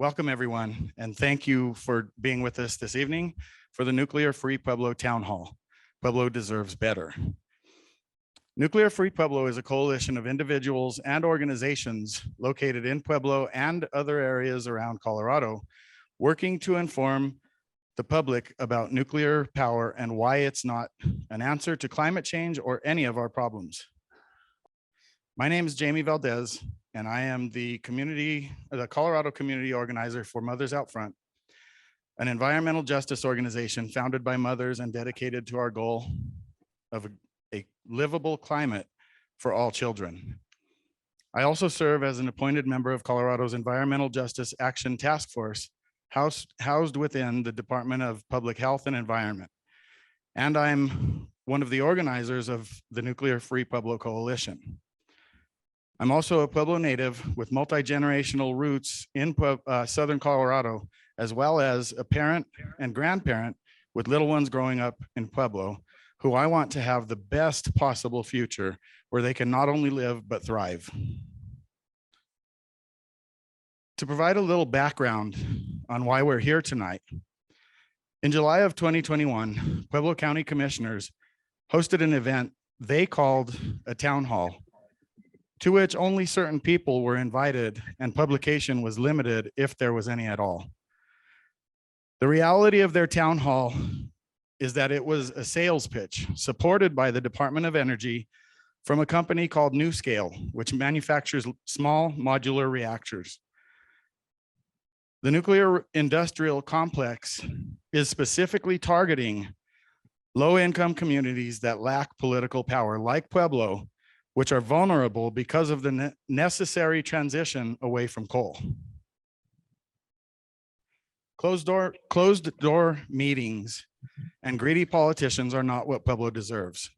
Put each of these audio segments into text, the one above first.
Welcome everyone, and thank you for being with us this evening for the Nuclear Free Pueblo Townhall. Pueblo deserves better. Nuclear Free Pueblo is a coalition of individuals and organizations located in Pueblo and other areas around Colorado, working to inform the public about nuclear power and why it's not an answer to climate change or any of our problems. My name is Jamie Valdez, and I am the Colorado community organizer for Mothers Out Front, an environmental justice organization founded by mothers and dedicated to our goal of a livable climate for all children. I also serve as an appointed member of Colorado's Environmental Justice Action Task Force, housed within the Department of Public Health and Environment. And I'm one of the organizers of the Nuclear Free Pueblo Coalition. I'm also a Pueblo native with multi-generational roots in Southern Colorado, as well as a parent and grandparent with little ones growing up in Pueblo, who I want to have the best possible future where they can not only live, but thrive. To provide a little background on why we're here tonight, in July of 2021, Pueblo County Commissioners hosted an event they called a town hall, to which only certain people were invited and publication was limited if there was any at all. The reality of their town hall is that it was a sales pitch supported by the Department of Energy from a company called NuScale, which manufactures small modular reactors. The nuclear industrial complex is specifically targeting low-income communities that lack political power, like Pueblo, which are vulnerable because of the necessary transition away from coal. Closed door meetings and greedy politicians are not what Pueblo deserves.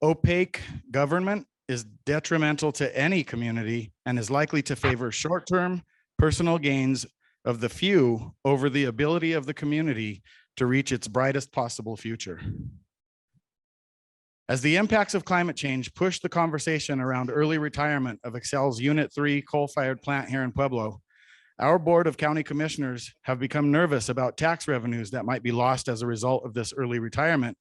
Opaque government is detrimental to any community and is likely to favor short-term personal gains of the few over the ability of the community to reach its brightest possible future. As the impacts of climate change push the conversation around early retirement of Excel's Unit 3 coal-fired plant here in Pueblo, our board of county commissioners have become nervous about tax revenues that might be lost as a result of this early retirement.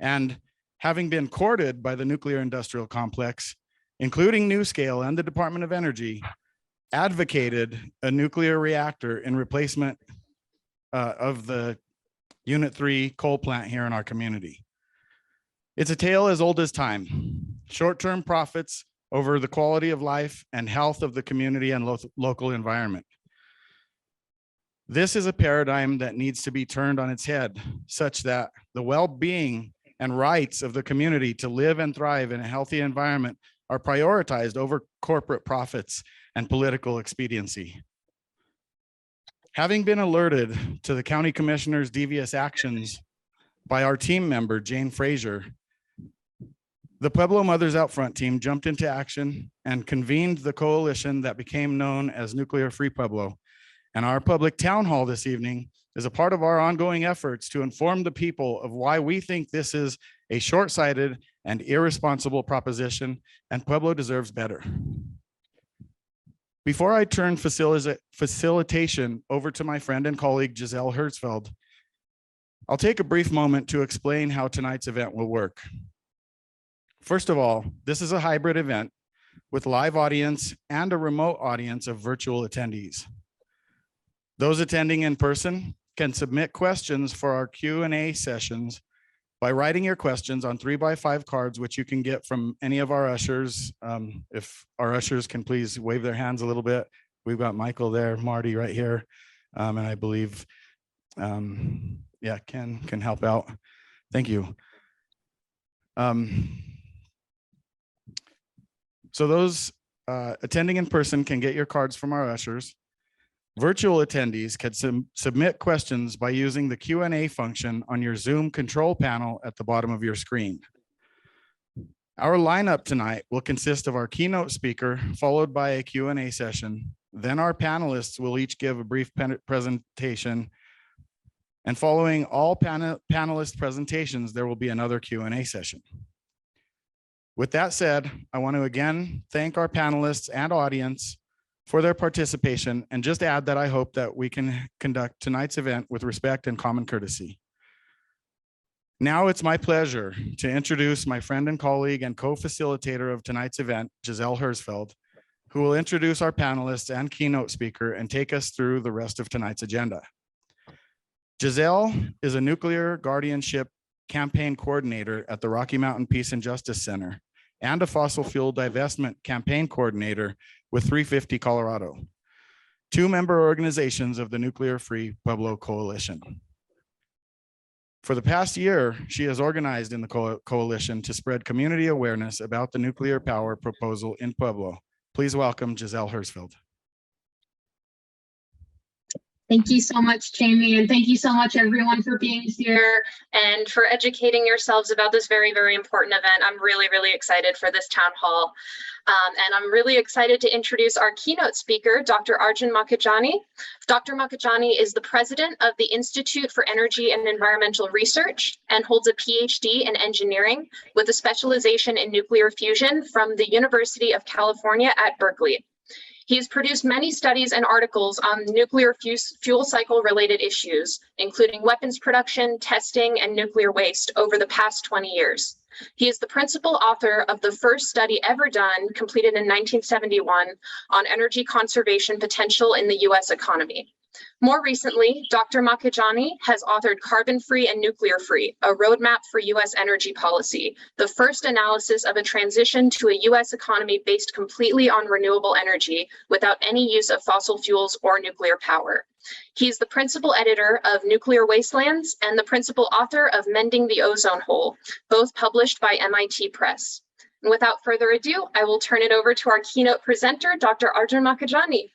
And having been courted by the nuclear industrial complex, including NuScale and the Department of Energy, advocated a nuclear reactor in replacement of the Unit 3 coal plant here in our community. It's a tale as old as time. Short-term profits over the quality of life and health of the community and local environment. This is a paradigm that needs to be turned on its head, such that the well-being and rights of the community to live and thrive in a healthy environment are prioritized over corporate profits and political expediency. Having been alerted to the county commissioner's devious actions by our team member, Jane Frazier, the Pueblo Mothers Out Front team jumped into action and convened the coalition that became known as Nuclear Free Pueblo. And our public town hall this evening is a part of our ongoing efforts to inform the people of why we think this is a short-sighted and irresponsible proposition, and Pueblo deserves better. Before I turn facilitation over to my friend and colleague, Giselle Herzfeld, I'll take a brief moment to explain how tonight's event will work. First of all, this is a hybrid event with live audience and a remote audience of virtual attendees. Those attending in person can submit questions for our Q&A sessions by writing your questions on 3x5 cards, which you can get from any of our ushers. If our ushers can please wave their hands a little bit. We've got Michael there, Marty right here, and I believe, yeah, Ken can help out. Thank you. So those attending in person can get your cards from our ushers. Virtual attendees can submit questions by using the Q&A function on your Zoom control panel at the bottom of your screen. Our lineup tonight will consist of our keynote speaker, followed by a Q&A session. Then our panelists will each give a brief presentation. And following all panelist presentations, there will be another Q&A session. With that said, I want to again thank our panelists and audience for their participation, and just add that I hope that we can conduct tonight's event with respect and common courtesy. Now it's my pleasure to introduce my friend and colleague and co-facilitator of tonight's event, Giselle Herzfeld, who will introduce our panelists and keynote speaker and take us through the rest of tonight's agenda. Giselle is a nuclear guardianship campaign coordinator at the Rocky Mountain Peace and Justice Center and a fossil fuel divestment campaign coordinator with 350 Colorado, two member organizations of the Nuclear Free Pueblo Coalition. For the past year, she has organized in the coalition to spread community awareness about the nuclear power proposal in Pueblo. Please welcome Giselle Herzfeld. Thank you so much, Jamie, and thank you so much, everyone, for being here and for educating yourselves about this very, very important event. I'm really, really excited for this town hall. And I'm really excited to introduce our keynote speaker, Dr. Arjun Makhijani. Dr. Makhijani is the president of the Institute for Energy and Environmental Research and holds a PhD in engineering with a specialization in nuclear fusion from the University of California at Berkeley. He's produced many studies and articles on nuclear fuel cycle related issues, including weapons production, testing, and nuclear waste over the past 20 years. He is the principal author of the first study ever done, completed in 1971, on energy conservation potential in the US economy. More recently, Dr. Makhijani has authored Carbon Free and Nuclear Free, a roadmap for US energy policy, the first analysis of a transition to a US economy based completely on renewable energy without any use of fossil fuels or nuclear power. He's the principal editor of Nuclear Wastelands and the principal author of Mending the Ozone Hole, both published by MIT Press. And without further ado, I will turn it over to our keynote presenter, Dr. Arjun Makhijani.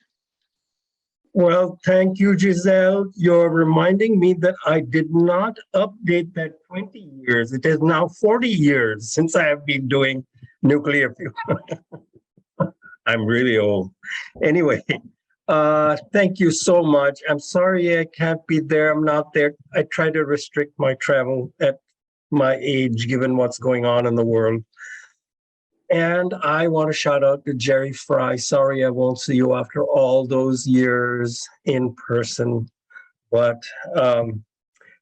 Well, thank you, Giselle. You're reminding me that I did not update that 20 years. It is now 40 years since I have been doing nuclear fuel. I'm really old. Anyway, thank you so much. I'm sorry I can't be there. I'm not there. I try to restrict my travel at my age, given what's going on in the world. And I want to shout out to Jerry Fry. Sorry I won't see you after all those years in person. But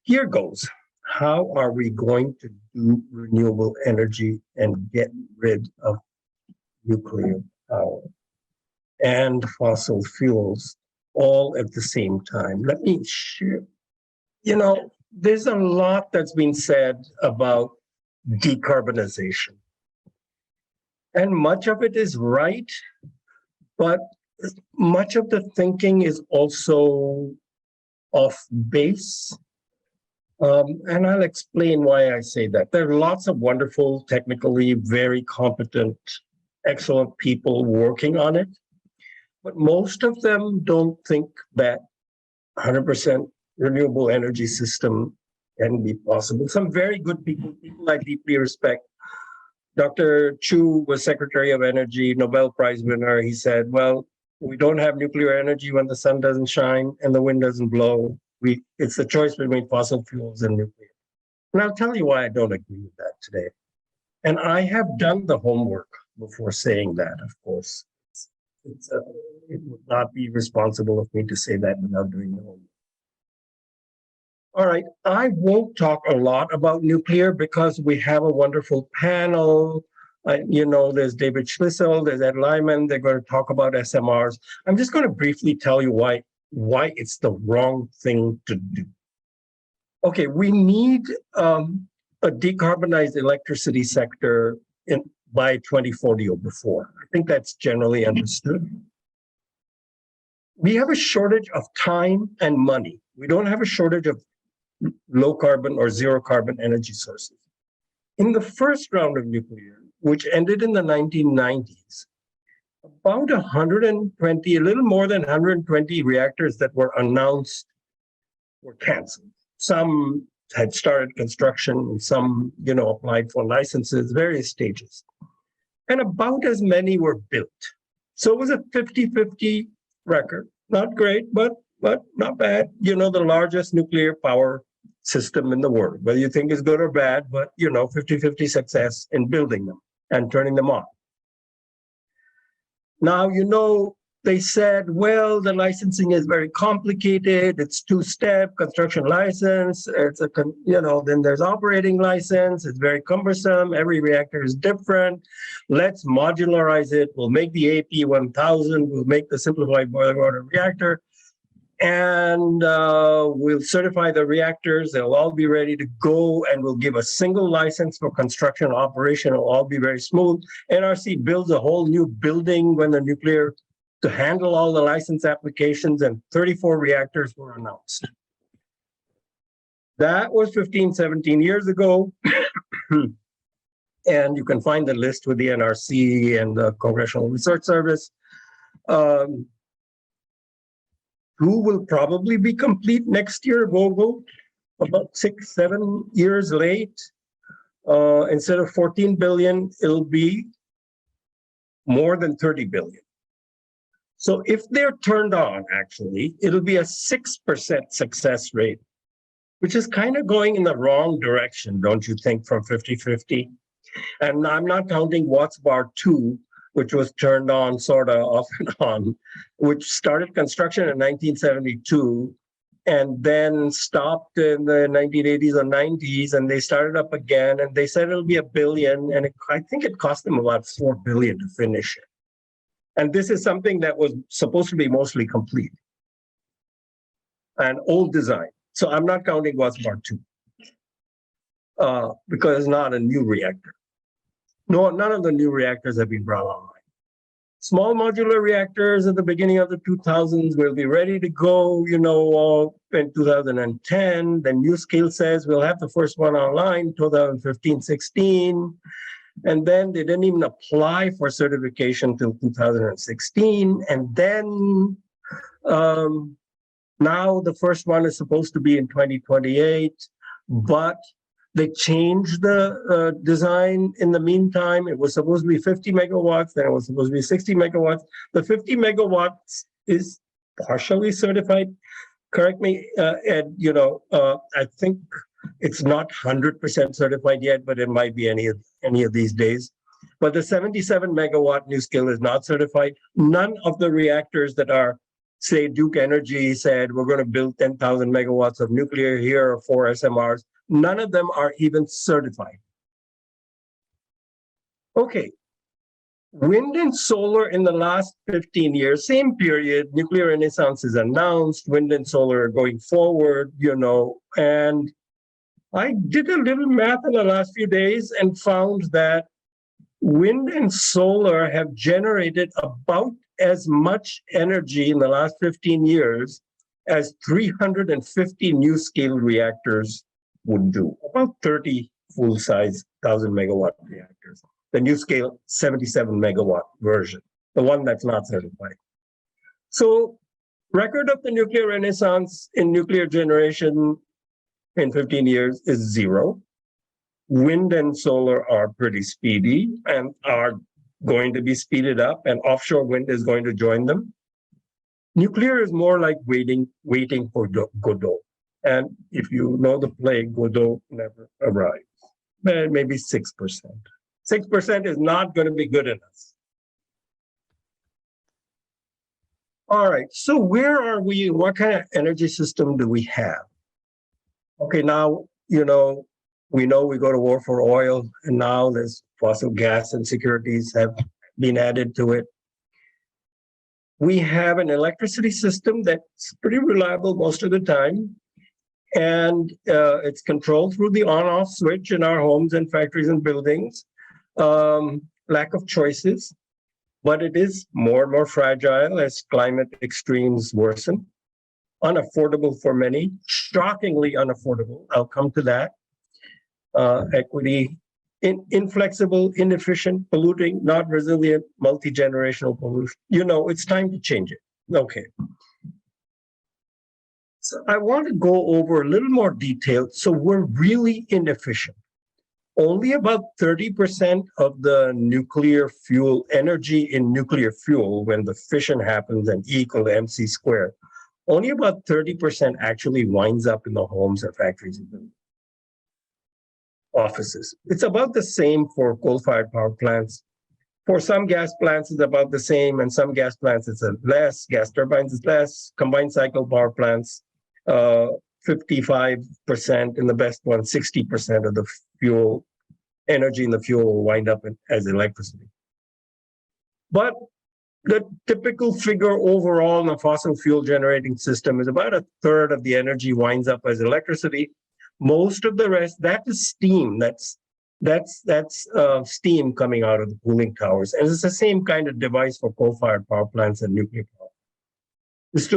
here goes. How are we going to do renewable energy and get rid of nuclear power and fossil fuels all at the same time? Let me share. You know, there's a lot that's been said about decarbonization. And much of it is right, but much of the thinking is also off base. And I'll explain why I say that. There are lots of wonderful, technically very competent, excellent people working on it, but most of them don't think that 100% renewable energy system can be possible. Some very good people I deeply respect. Dr. Chu was Secretary of Energy, Nobel Prize winner. He said, well, we don't have nuclear energy when the sun doesn't shine and the wind doesn't blow. It's the choice between fossil fuels and nuclear. And I'll tell you why I don't agree with that today. And I have done the homework before saying that, of course. It would not be responsible of me to say that without doing the homework. All right, I won't talk a lot about nuclear because we have a wonderful panel. You know, there's David Schlissel, there's Ed Lyman. They're going to talk about SMRs. I'm just going to briefly tell you why it's the wrong thing to do. Okay, we need a decarbonized electricity sector by 2040 or before. I think that's generally understood. We have a shortage of time and money. We don't have a shortage of low carbon or zero carbon energy sources. In the first round of nuclear, which ended in the 1990s, about 120, a little more than 120 reactors that were announced were canceled. Some had started construction, some, applied for licenses, various stages. And about as many were built. So it was a 50-50 record. Not great, but not bad. The largest nuclear power system in the world, whether you think it's good or bad, but 50-50 success in building them and turning them on. Now, they said, well, the licensing is very complicated. It's two-step construction license. Then there's operating license. It's very cumbersome. Every reactor is different. Let's modularize it. We'll make the AP1000. We'll make the simplified boiling water reactor. And we'll certify the reactors. They'll all be ready to go, and we'll give a single license for construction and operation. It'll all be very smooth. NRC builds a whole new building when the nuclear to handle all the license applications, and 34 reactors were announced. That was 15, 17 years ago. And you can find the list with the NRC and the Congressional Research Service. Who will probably be complete next year, Vogel, about 6, 7 years late. Instead of 14 billion, it'll be more than 30 billion. So if they're turned on, actually, it'll be a 6% success rate, which is kind of going in the wrong direction, don't you think, from 50-50? And I'm not counting Watts Bar 2, which was turned on sort of off and on, which started construction in 1972 and then stopped in the 1980s or 90s, and they started up again, and they said it'll be $1 billion, and I think it cost them about $4 billion to finish it. And this is something that was supposed to be mostly complete. An old design. So I'm not counting Watts Bar 2 because it's not a new reactor. No, none of the new reactors have been brought online. Small modular reactors at the beginning of the 2000s will be ready to go, in 2010. Then NuScale says we'll have the first one online 2015-16. And then they didn't even apply for certification till 2016. And then now the first one is supposed to be in 2028, but they changed the design in the meantime. It was supposed to be 50 megawatts, then it was supposed to be 60 megawatts. The 50 megawatts is partially certified. Correct me, Ed, I think it's not 100% certified yet, but it might be any of these days. But the 77 megawatt NuScale is not certified. None of the reactors that are, say, Duke Energy said, we're going to build 10,000 megawatts of nuclear here or 4 SMRs. None of them are even certified. Okay. Wind and solar in the last 15 years, same period, nuclear renaissance is announced, wind and solar are going forward, and I did a little math in the last few days and found that wind and solar have generated about as much energy in the last 15 years as 350 NuScale reactors would do, about 30 full-size 1,000 megawatt reactors. The NuScale 77 megawatt version, the one that's not certified. So record of the nuclear renaissance in nuclear generation in 15 years is 0. Wind and solar are pretty speedy and are going to be speeded up, and offshore wind is going to join them. Nuclear is more like waiting for Godot. And if you know the play, Godot never arrives. Maybe 6%. 6% is not going to be good enough. All right, so where are we? What kind of energy system do we have? Okay, now, we know we go to war for oil, and now there's fossil gas insecurities have been added to it. We have an electricity system that's pretty reliable most of the time, and it's controlled through the on-off switch in our homes and factories and buildings. Lack of choices, but it is more and more fragile as climate extremes worsen. Unaffordable for many, shockingly unaffordable. I'll come to that. Equity, inflexible, inefficient, polluting, not resilient, multi-generational pollution. It's time to change it. Okay. So I want to go over a little more detail. So we're really inefficient. Only about 30% of the nuclear fuel energy in nuclear fuel, when the fission happens and E equal to MC squared, only about 30% actually winds up in the homes or factories and offices. It's about the same for coal-fired power plants. For some gas plants, it's about the same, and some gas plants, it's less. Gas turbines is less. Combined cycle power plants, 55%, in the best one, 60% of the fuel energy in the fuel will wind up as electricity. But the typical figure overall in a fossil fuel generating system is about a third of the energy winds up as electricity. Most of the rest, that is steam. That's steam coming out of the cooling towers. And it's the same kind of device for coal-fired power plants and nuclear power. Is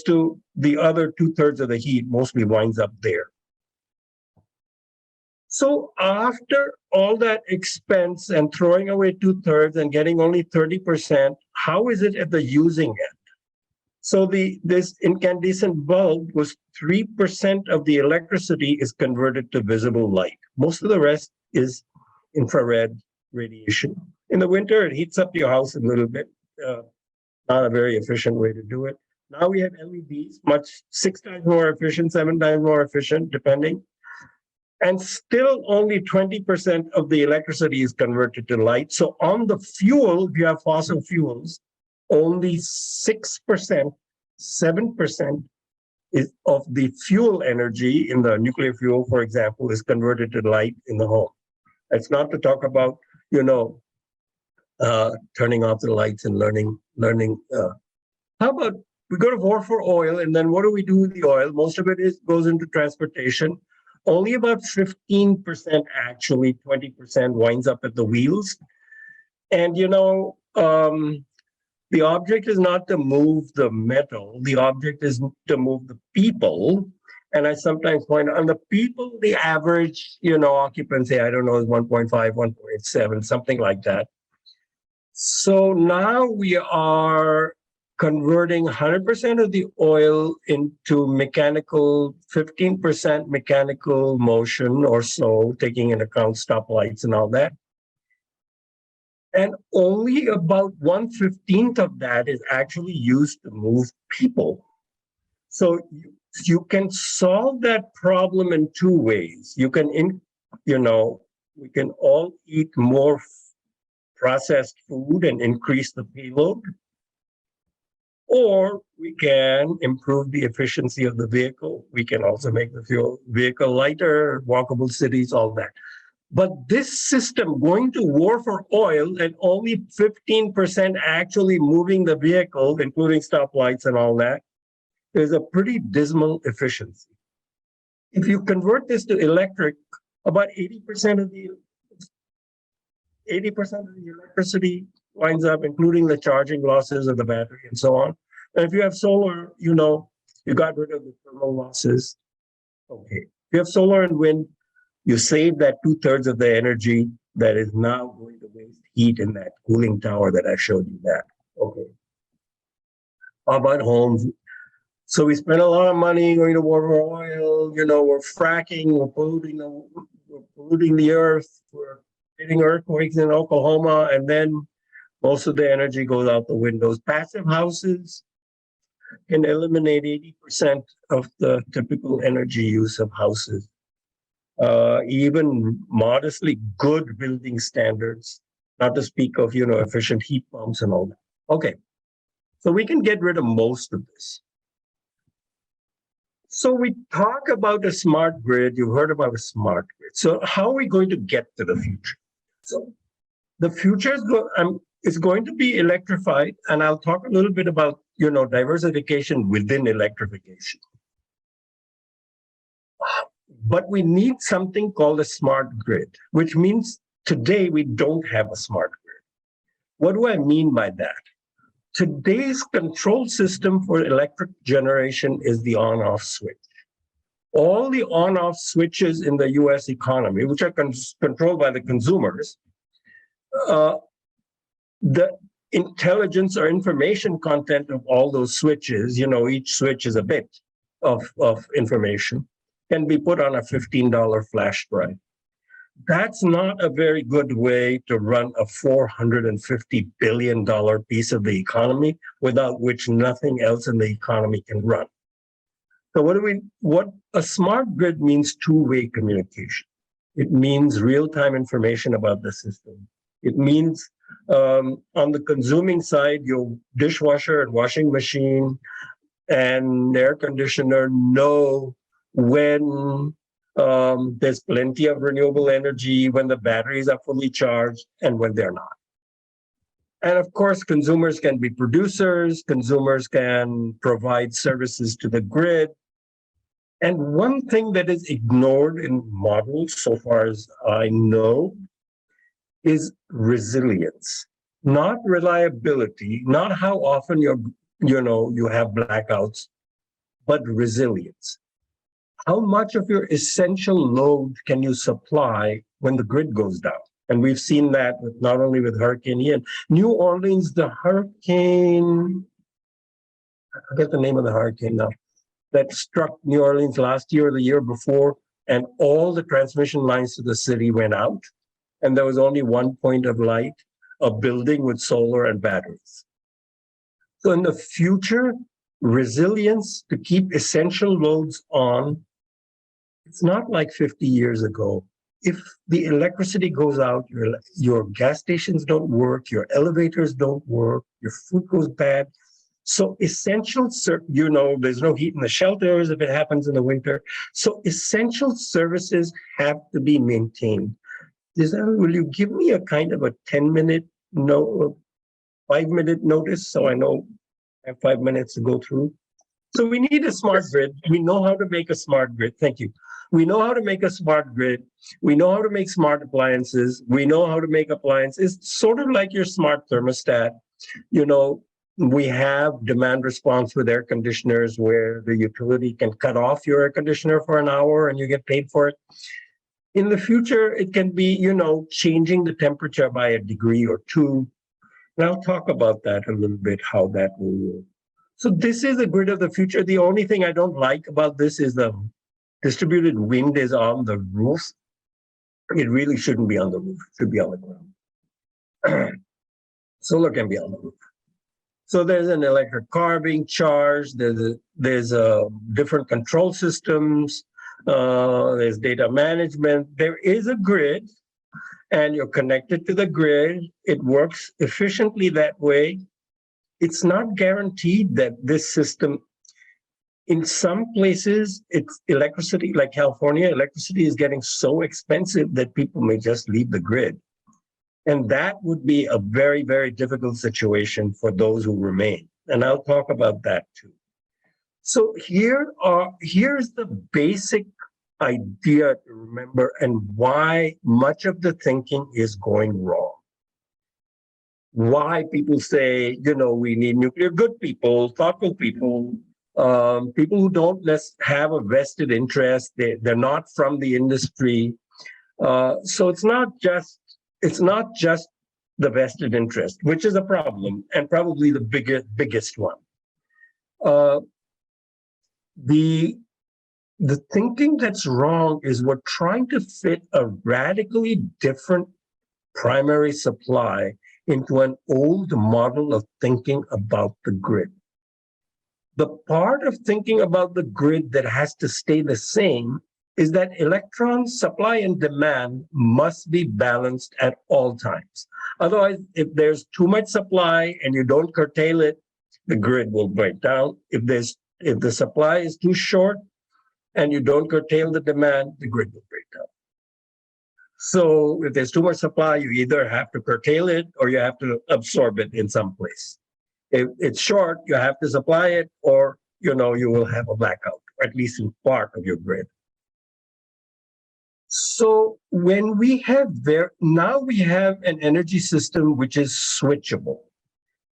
to the other 2/3 of the heat mostly winds up there. So after all that expense and throwing away 2/3 and getting only 30%, how is it at the using end? So this incandescent bulb was 3% of the electricity is converted to visible light. Most of the rest is infrared radiation. In the winter, it heats up your house a little bit. Not a very efficient way to do it. Now we have LEDs, 6 times more efficient, 7 times more efficient, depending. And still only 20% of the electricity is converted to light. So on the fuel, if you have fossil fuels, only 6%, 7% of the fuel energy in the nuclear fuel, for example, is converted to light in the home. It's not to talk about, turning off the lights and learning. How about we go to war for oil, and then what do we do with the oil? Most of it goes into transportation. Only about 15%, actually 20% winds up at the wheels. And, the object is not to move the metal. The object is to move the people. And I sometimes point out, on the people, the average, occupancy, I don't know, is 1.5, 1.7, something like that. So now we are converting 100% of the oil into mechanical, 15% mechanical motion or so, taking into account stoplights and all that. And only about 1/15 of that is actually used to move people. So you can solve that problem in two ways. We can all eat more processed food and increase the payload, or we can improve the efficiency of the vehicle. We can also make the vehicle lighter, walkable cities, all that. But this system going to war for oil and only 15% actually moving the vehicle, including stoplights and all that, is a pretty dismal efficiency. If you convert this to electric, about 80% of the electricity winds up, including the charging losses of the battery and so on. And if you have solar, you got rid of the thermal losses. Okay. If you have solar and wind, you save that 2/3 of the energy that is now going to waste heat in that cooling tower that I showed you that. Okay. How about homes? So we spend a lot of money going to war for oil, we're fracking, we're polluting the earth, we're getting earthquakes in Oklahoma, and then most of the energy goes out the windows. Passive houses can eliminate 80% of the typical energy use of houses. Even modestly good building standards, not to speak of, efficient heat pumps and all that. Okay, so we can get rid of most of this. So we talk about a smart grid. You've heard about a smart grid. So how are we going to get to the future? So the future is going to be electrified, and I'll talk a little bit about, diversification within electrification. But we need something called a smart grid, which means today we don't have a smart grid. What do I mean by that? Today's control system for electric generation is the on-off switch. All the on-off switches in the US economy, which are controlled by the consumers, the intelligence or information content of all those switches, each switch is a bit of information, can be put on a $15 flash drive. That's not a very good way to run a $450 billion piece of the economy, without which nothing else in the economy can run. So what a smart grid means: two-way communication. It means real-time information about the system. It means On the consuming side, your dishwasher and washing machine and air conditioner know when there's plenty of renewable energy, when the batteries are fully charged, and when they're not. And of course, consumers can be producers, consumers can provide services to the grid. And one thing that is ignored in models, so far as I know, is resilience, not reliability, not how often you have blackouts, but resilience. How much of your essential load can you supply when the grid goes down? And we've seen that not only with Hurricane Ian. New Orleans, the hurricane, I forget the name of the hurricane now, that struck New Orleans last year or the year before, and all the transmission lines to the city went out. And there was only one point of light, a building with solar and batteries. So in the future, resilience to keep essential loads on, it's not like 50 years ago. If the electricity goes out, your gas stations don't work, your elevators don't work, your food goes bad. So essential, there's no heat in the shelters if it happens in the winter. So essential services have to be maintained. Giselle, will you give me a kind of a 10-minute, 5-minute notice so I know I have 5 minutes to go through? So we need a smart grid. We know how to make a smart grid. Thank you. We know how to make a smart grid. We know how to make smart appliances. We know how to make appliances, sort of like your smart thermostat. We have demand response with air conditioners where the utility can cut off your air conditioner for an hour and you get paid for it. In the future, it can be, changing the temperature by a degree or two. And I'll talk about that a little bit, how that will work. So this is a grid of the future. The only thing I don't like about this is the distributed wind is on the roof. It really shouldn't be on the roof. It should be on the ground. Solar can be on the roof. So there's an electric car being charged. There's different control systems. There's data management. There is a grid, and you're connected to the grid. It works efficiently that way. It's not guaranteed that this system, in some places, it's electricity, like California, electricity is getting so expensive that people may just leave the grid. And that would be a very, very difficult situation for those who remain. And I'll talk about that too. So here's the basic idea to remember and why much of the thinking is going wrong. Why people say, we need nuclear good people, thoughtful people, people who don't have a vested interest. They're not from the industry. So it's not just the vested interest, which is a problem and probably the biggest one. The thinking that's wrong is we're trying to fit a radically different primary supply into an old model of thinking about the grid. The part of thinking about the grid that has to stay the same is that electron supply and demand must be balanced at all times. Otherwise, if there's too much supply and you don't curtail it, the grid will break down. If the supply is too short and you don't curtail the demand, the grid will break down. So if there's too much supply, you either have to curtail it or you have to absorb it in some place. If it's short, you have to supply it, or you will have a blackout, or at least in part of your grid. So when now we have an energy system which is switchable.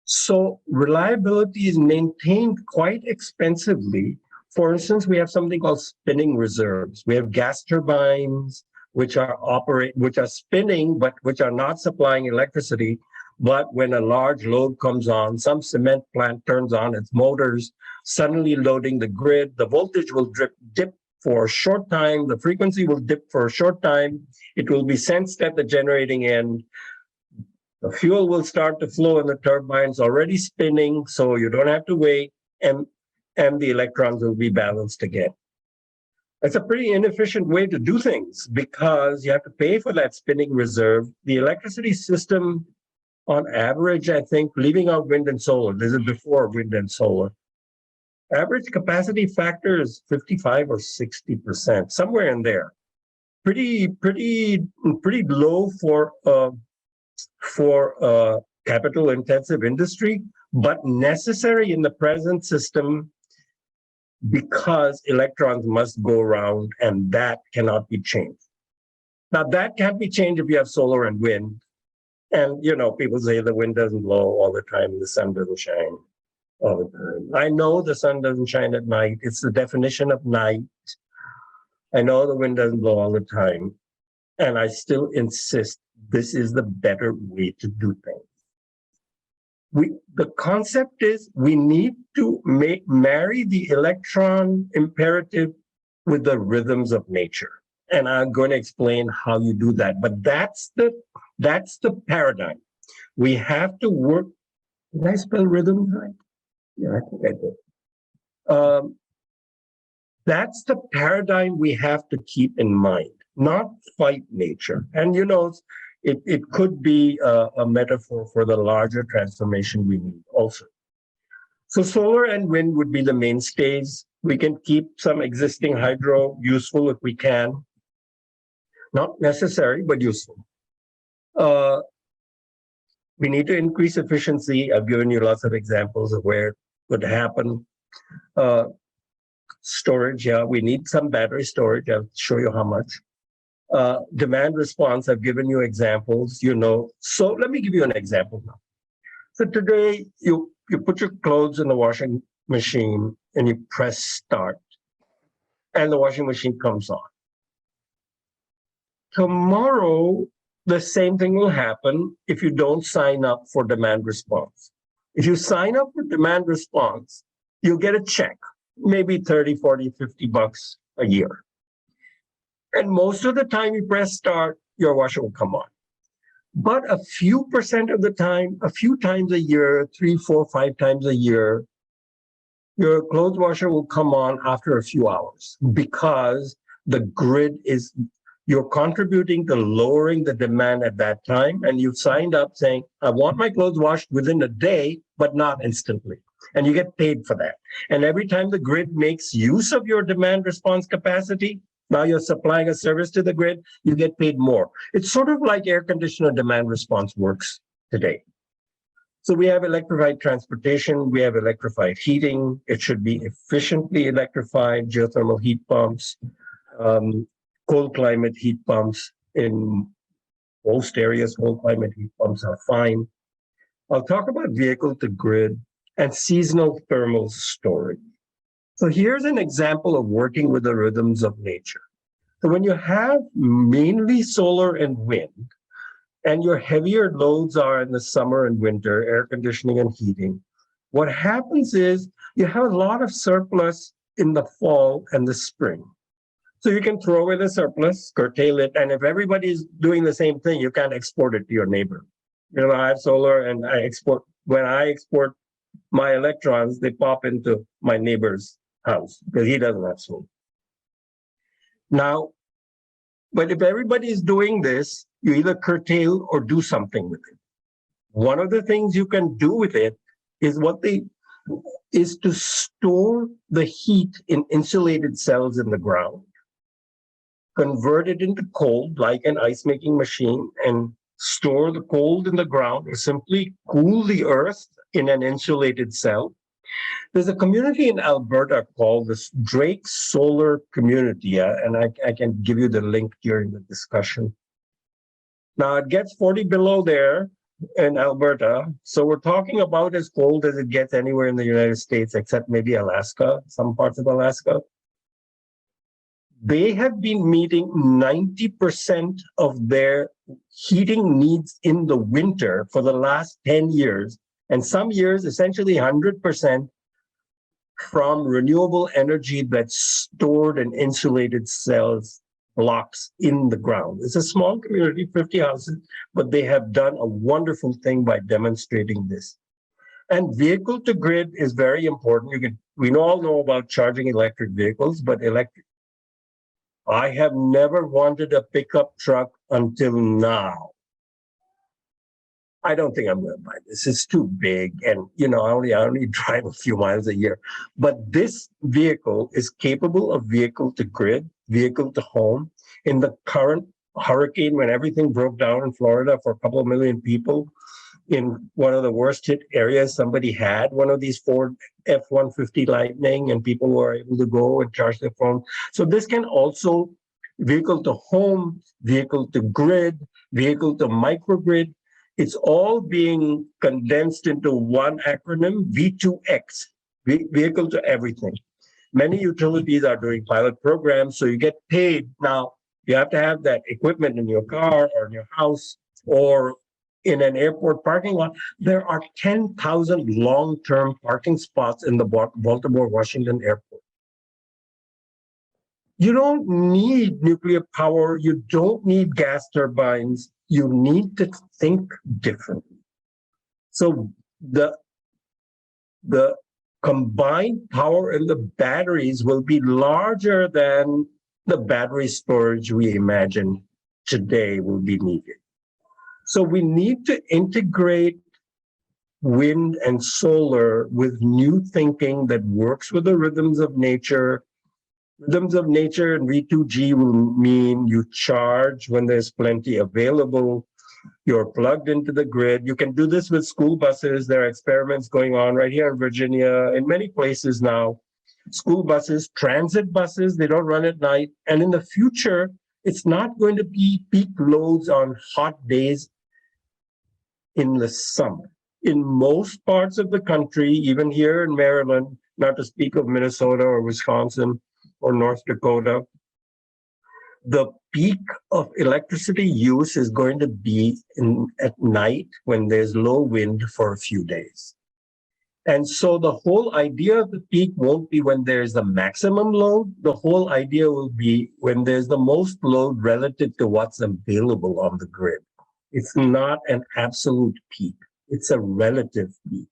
So reliability is maintained quite expensively. For instance, we have something called spinning reserves. We have gas turbines which are spinning, but which are not supplying electricity. But when a large load comes on, some cement plant turns on its motors, suddenly loading the grid, the voltage will dip for a short time, the frequency will dip for a short time, it will be sensed at the generating end, the fuel will start to flow in the turbines already spinning, so you don't have to wait, and the electrons will be balanced again. It's a pretty inefficient way to do things because you have to pay for that spinning reserve. The electricity system On average, I think, leaving out wind and solar, this is before wind and solar, average capacity factor is 55 or 60%, somewhere in there. Pretty low for capital intensive industry, but necessary in the present system because electrons must go around, and that cannot be changed. Now that can't be changed if you have solar and wind. And people say the wind doesn't blow all the time, the sun doesn't shine all the time. I know the sun doesn't shine at night. It's the definition of night. I know the wind doesn't blow all the time. And I still insist this is the better way to do things. The concept is we need to marry the electron imperative with the rhythms of nature. And I'm going to explain how you do that. But that's the paradigm. We have to work. Did I spell rhythm right? Yeah, I think I did. That's the paradigm we have to keep in mind, not fight nature. And it could be a metaphor for the larger transformation we need also. So solar and wind would be the mainstays. We can keep some existing hydro useful if we can. Not necessary, but useful. We need to increase efficiency. I've given you lots of examples of where it could happen. Storage, yeah, we need some battery storage. I'll show you how much. Demand response, I've given you examples, So let me give you an example now. So today, you put your clothes in the washing machine and you press start, and the washing machine comes on. Tomorrow, the same thing will happen if you don't sign up for demand response. If you sign up for demand response, you'll get a check, maybe 30, 40, 50 bucks a year. And most of the time you press start, your washer will come on. But a few percent of the time, a few times a year, 3, 4, 5 times a year, your clothes washer will come on after a few hours because the grid you're contributing to lowering the demand at that time. And you've signed up saying, I want my clothes washed within a day, but not instantly. And you get paid for that. And every time the grid makes use of your demand response capacity, now you're supplying a service to the grid, you get paid more. It's sort of like air conditioner demand response works today. So we have electrified transportation, we have electrified heating. It should be efficiently electrified, geothermal heat pumps, cold climate heat pumps. In most areas, cold climate heat pumps are fine. I'll talk about vehicle to grid and seasonal thermal storage. So here's an example of working with the rhythms of nature. So when you have mainly solar and wind, and your heavier loads are in the summer and winter, air conditioning and heating, what happens is you have a lot of surplus in the fall and the spring. So you can throw away the surplus, curtail it, and if everybody's doing the same thing, you can't export it to your neighbor. I have solar and when I export my electrons, they pop into my neighbor's house because he doesn't have solar. Now, but if everybody is doing this, you either curtail or do something with it. One of the things you can do with it is to store the heat in insulated cells in the ground, convert it into cold like an ice making machine, and store the cold in the ground, or simply cool the earth in an insulated cell. There's a community in Alberta called the Drake Solar Community, and I can give you the link during the discussion. Now it gets 40 below there in Alberta, so we're talking about as cold as it gets anywhere in the United States, except maybe Alaska, some parts of Alaska. They have been meeting 90% of their heating needs in the winter for the last 10 years, and some years essentially 100% from renewable energy that's stored in insulated cells, blocks in the ground. It's a small community, 50 houses, but they have done a wonderful thing by demonstrating this. And vehicle to grid is very important. We all know about charging electric vehicles, but I have never wanted a pickup truck until now. I don't think I'm going to buy this. It's too big. And, you know, I only drive a few miles a year. But this vehicle is capable of vehicle to grid, vehicle to home. In the current hurricane, when everything broke down in Florida for a couple of million people, in one of the worst hit areas, somebody had one of these Ford F-150 Lightning, and people were able to go and charge their phone. So this can also vehicle to home, vehicle to grid, vehicle to microgrid. It's all being condensed into one acronym, V2X, vehicle to everything. Many utilities are doing pilot programs, so you get paid. Now, you have to have that equipment in your car or in your house or in an airport parking lot. There are 10,000 long-term parking spots in the Baltimore-Washington airport. You don't need nuclear power. You don't need gas turbines. You need to think differently. So the combined power in the batteries will be larger than the battery storage we imagine today will be needed. So we need to integrate wind and solar with new thinking that works with the rhythms of nature. Rhythms of nature and V2G will mean you charge when there's plenty available. You're plugged into the grid. You can do this with school buses. There are experiments going on right here in Virginia, in many places now. School buses, transit buses, they don't run at night. And in the future, it's not going to be peak loads on hot days in the summer. In most parts of the country, even here in Maryland, not to speak of Minnesota or Wisconsin or North Dakota, the peak of electricity use is going to be at night when there's low wind for a few days. And so the whole idea of the peak won't be when there's the maximum load. The whole idea will be when there's the most load relative to what's available on the grid. It's not an absolute peak. It's a relative peak.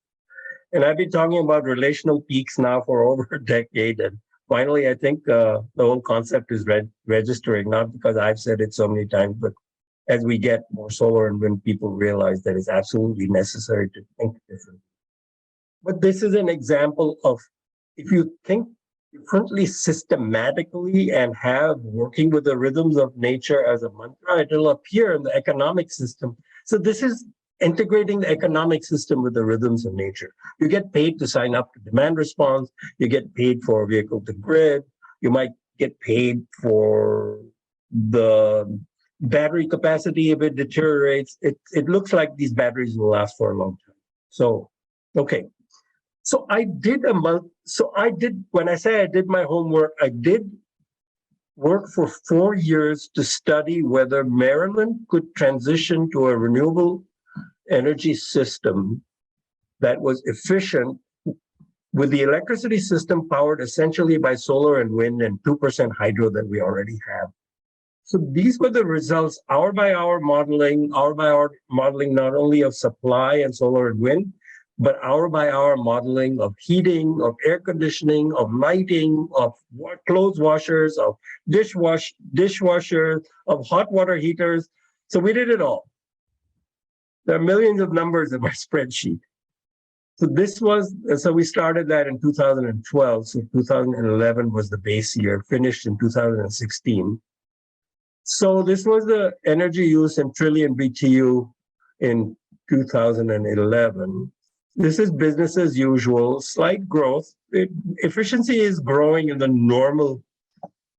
And I've been talking about relational peaks now for over a decade. And finally, I think the whole concept is registering, not because I've said it so many times, but as we get more solar and wind, people realize that it's absolutely necessary to think differently. But this is an example of, if you think differently systematically and have working with the rhythms of nature as a mantra, it will appear in the economic system. So this is integrating the economic system with the rhythms of nature. You get paid to sign up to demand response. You get paid for vehicle to grid. You might get paid for the battery capacity if it deteriorates. It looks like these batteries will last for a long time. So, okay. So when I say I did my homework, I did work for 4 years to study whether Maryland could transition to a renewable energy system that was efficient with the electricity system powered essentially by solar and wind and 2% hydro that we already have. So these were the results, hour by hour modeling not only of supply and solar and wind, but hour by hour modeling of heating, of air conditioning, of lighting, of clothes washers, of dishwashers, of hot water heaters. So we did it all. There are millions of numbers in my spreadsheet. So we started that in 2012. So 2011 was the base year, finished in 2016. So this was the energy use in trillion BTU in 2011. This is business as usual, slight growth. Efficiency is growing in the normal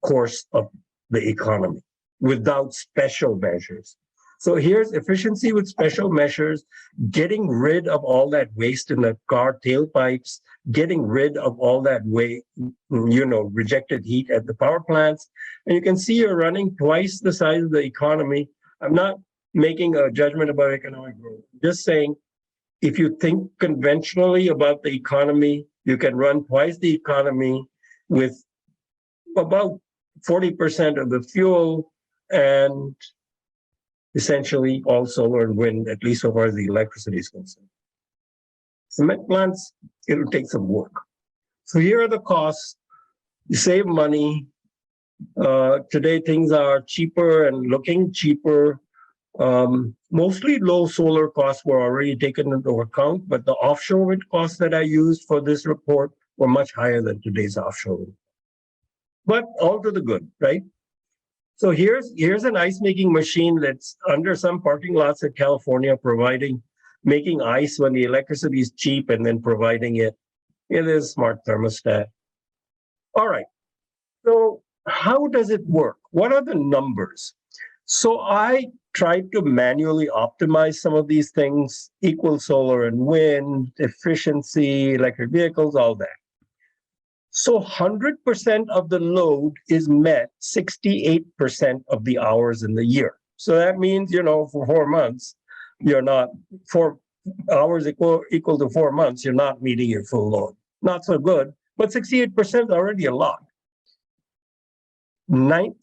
course of the economy without special measures. So here's efficiency with special measures, getting rid of all that waste in the car tailpipes, getting rid of all that rejected heat at the power plants. And you can see you're running twice the size of the economy. I'm not making a judgment about economic growth. Just saying, if you think conventionally about the economy, you can run twice the economy with about 40% of the fuel and essentially all solar and wind, at least so far as the electricity is concerned. Cement plants, it'll take some work. So here are the costs. You save money. Today things are cheaper and looking cheaper. Mostly low solar costs were already taken into account, but the offshore wind costs that I used for this report were much higher than today's offshore wind. But all to the good, right? So here's an ice making machine that's under some parking lots in California, making ice when the electricity is cheap and then providing it. It is smart thermostat. All right. So how does it work? What are the numbers? So I tried to manually optimize some of these things, equal solar and wind, efficiency, electric vehicles, all that. So 100% of the load is met 68% of the hours in the year. So that means, for 4 months, you're not 4 hours equal to 4 months, you're not meeting your full load. Not so good, but 68% is already a lot.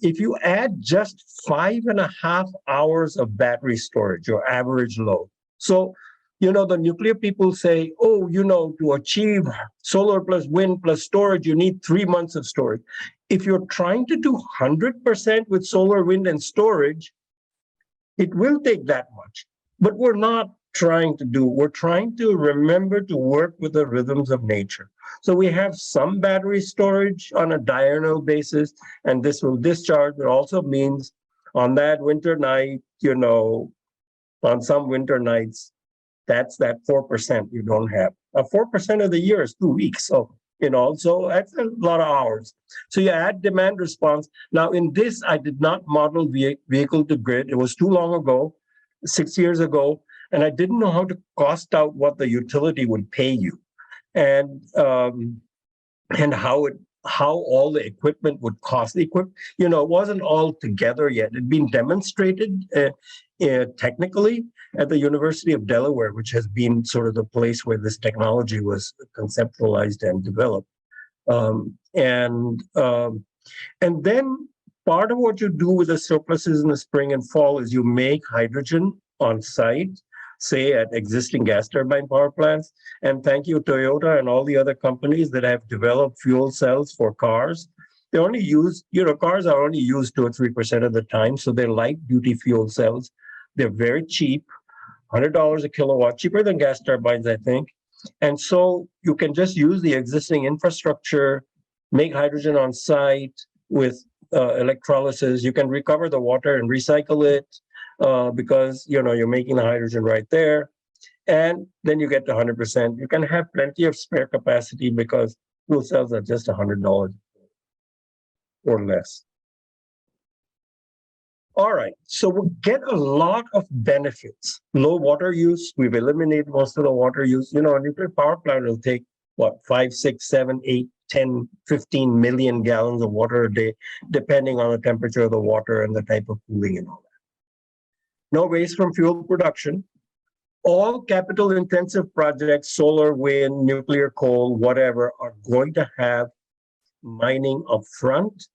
If you add just 5.5 hours of battery storage, your average load. So, the nuclear people say, to achieve solar plus wind plus storage, you need 3 months of storage. If you're trying to do 100% with solar, wind, and storage, it will take that much. But we're trying to remember to work with the rhythms of nature. So we have some battery storage on a diurnal basis, and this will discharge. It also means on that winter night, on some winter nights, that's that 4% you don't have. 4% of the year is 2 weeks. So, so that's a lot of hours. So you add demand response. Now in this, I did not model vehicle to grid. It was too long ago, 6 years ago. And I didn't know how to cost out what the utility would pay you, and how all the equipment would cost. It wasn't all together yet. It'd been demonstrated technically at the University of Delaware, which has been sort of the place where this technology was conceptualized and developed. And then part of what you do with the surpluses in the spring and fall is you make hydrogen on site, say at existing gas turbine power plants. And thank you, Toyota and all the other companies that have developed fuel cells for cars. They only use, cars are only used 2 or 3% of the time. So they're light duty fuel cells. They're very cheap, $100 a kilowatt, cheaper than gas turbines, I think. And so you can just use the existing infrastructure, make hydrogen on site with electrolysis. You can recover the water and recycle it. Because you're making the hydrogen right there, and then you get to 100%. You can have plenty of spare capacity because fuel cells are just $100 or less. All right, so we get a lot of benefits. Low water use, we've eliminated most of the water use. A nuclear power plant will take 5, 6, 7, 8, 10, 15 million gallons of water a day, depending on the temperature of the water and the type of cooling and all that. No waste from fuel production. All capital intensive projects, solar, wind, nuclear, coal, whatever, are going to have mining upfront.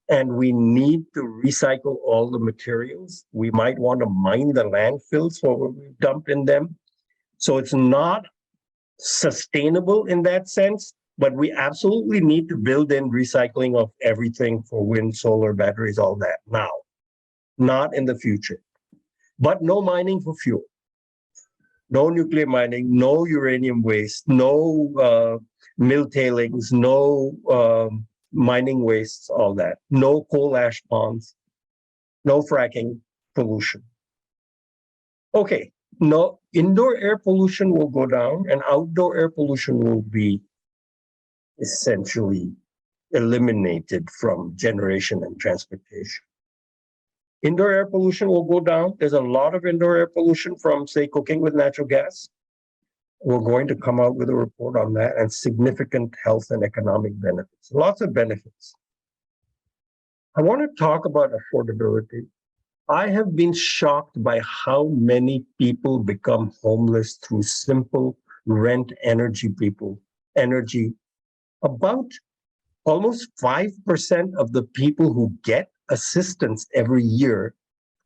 And we need to recycle all the materials. We might want to mine the landfills for what we've dumped in them. So it's not sustainable in that sense, but we absolutely need to build in recycling of everything for wind, solar, batteries, all that now, not in the future. But no mining for fuel, no nuclear mining, no uranium waste, no mill tailings, no mining wastes, all that, no coal ash ponds, no fracking pollution. Okay, no, indoor air pollution will go down and outdoor air pollution will be essentially eliminated from generation and transportation. Indoor air pollution will go down. There's a lot of indoor air pollution from, say, cooking with natural gas. We're going to come out with a report on that, and significant health and economic benefits. Lots of benefits. I want to talk about affordability. I have been shocked by how many people become homeless through simple rent energy. About almost 5% of the people who get assistance every year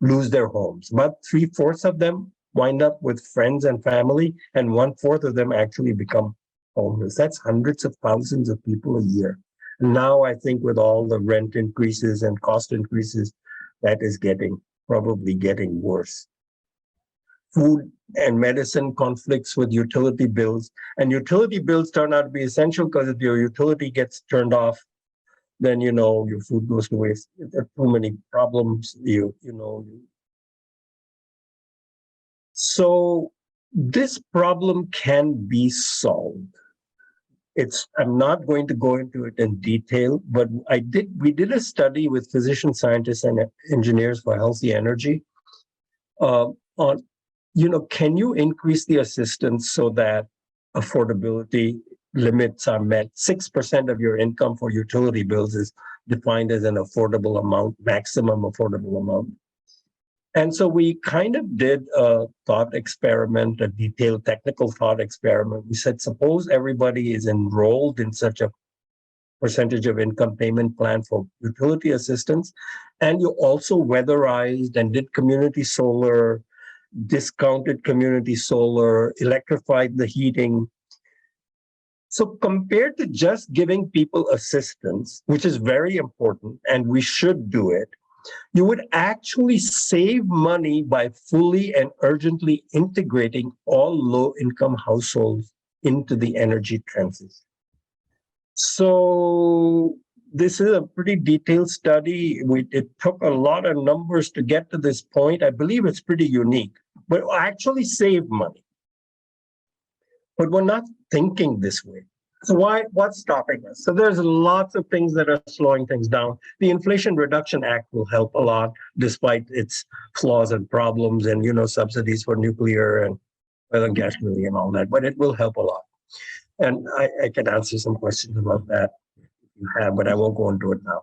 lose their homes. About 3/4 of them wind up with friends and family, and 1/4 of them actually become homeless. That's hundreds of thousands of people a year. Now, I think with all the rent increases and cost increases, that is getting probably getting worse. Food and medicine conflicts with utility bills, and utility bills turn out to be essential because if your utility gets turned off, then your food goes to waste. There are too many problems. So this problem can be solved. I'm not going to go into it in detail, but we did a study with physician scientists and engineers for healthy energy on, can you increase the assistance so that affordability limits are met? 6% of your income for utility bills is defined as an affordable amount, maximum affordable amount. And so we kind of did a thought experiment, a detailed technical thought experiment. We said, suppose everybody is enrolled in such a percentage of income payment plan for utility assistance, and you also weatherized and did community solar, discounted community solar, electrified the heating. So compared to just giving people assistance, which is very important, and we should do it, you would actually save money by fully and urgently integrating all low-income households into the energy transition. So this is a pretty detailed study. It took a lot of numbers to get to this point. I believe it's pretty unique, but we'll actually save money. But we're not thinking this way. So what's stopping us? So there's lots of things that are slowing things down. The Inflation Reduction Act will help a lot, despite its flaws and problems and, subsidies for nuclear and oil and gas drilling and all that, but it will help a lot. And I can answer some questions about that if you have, but I won't go into it now.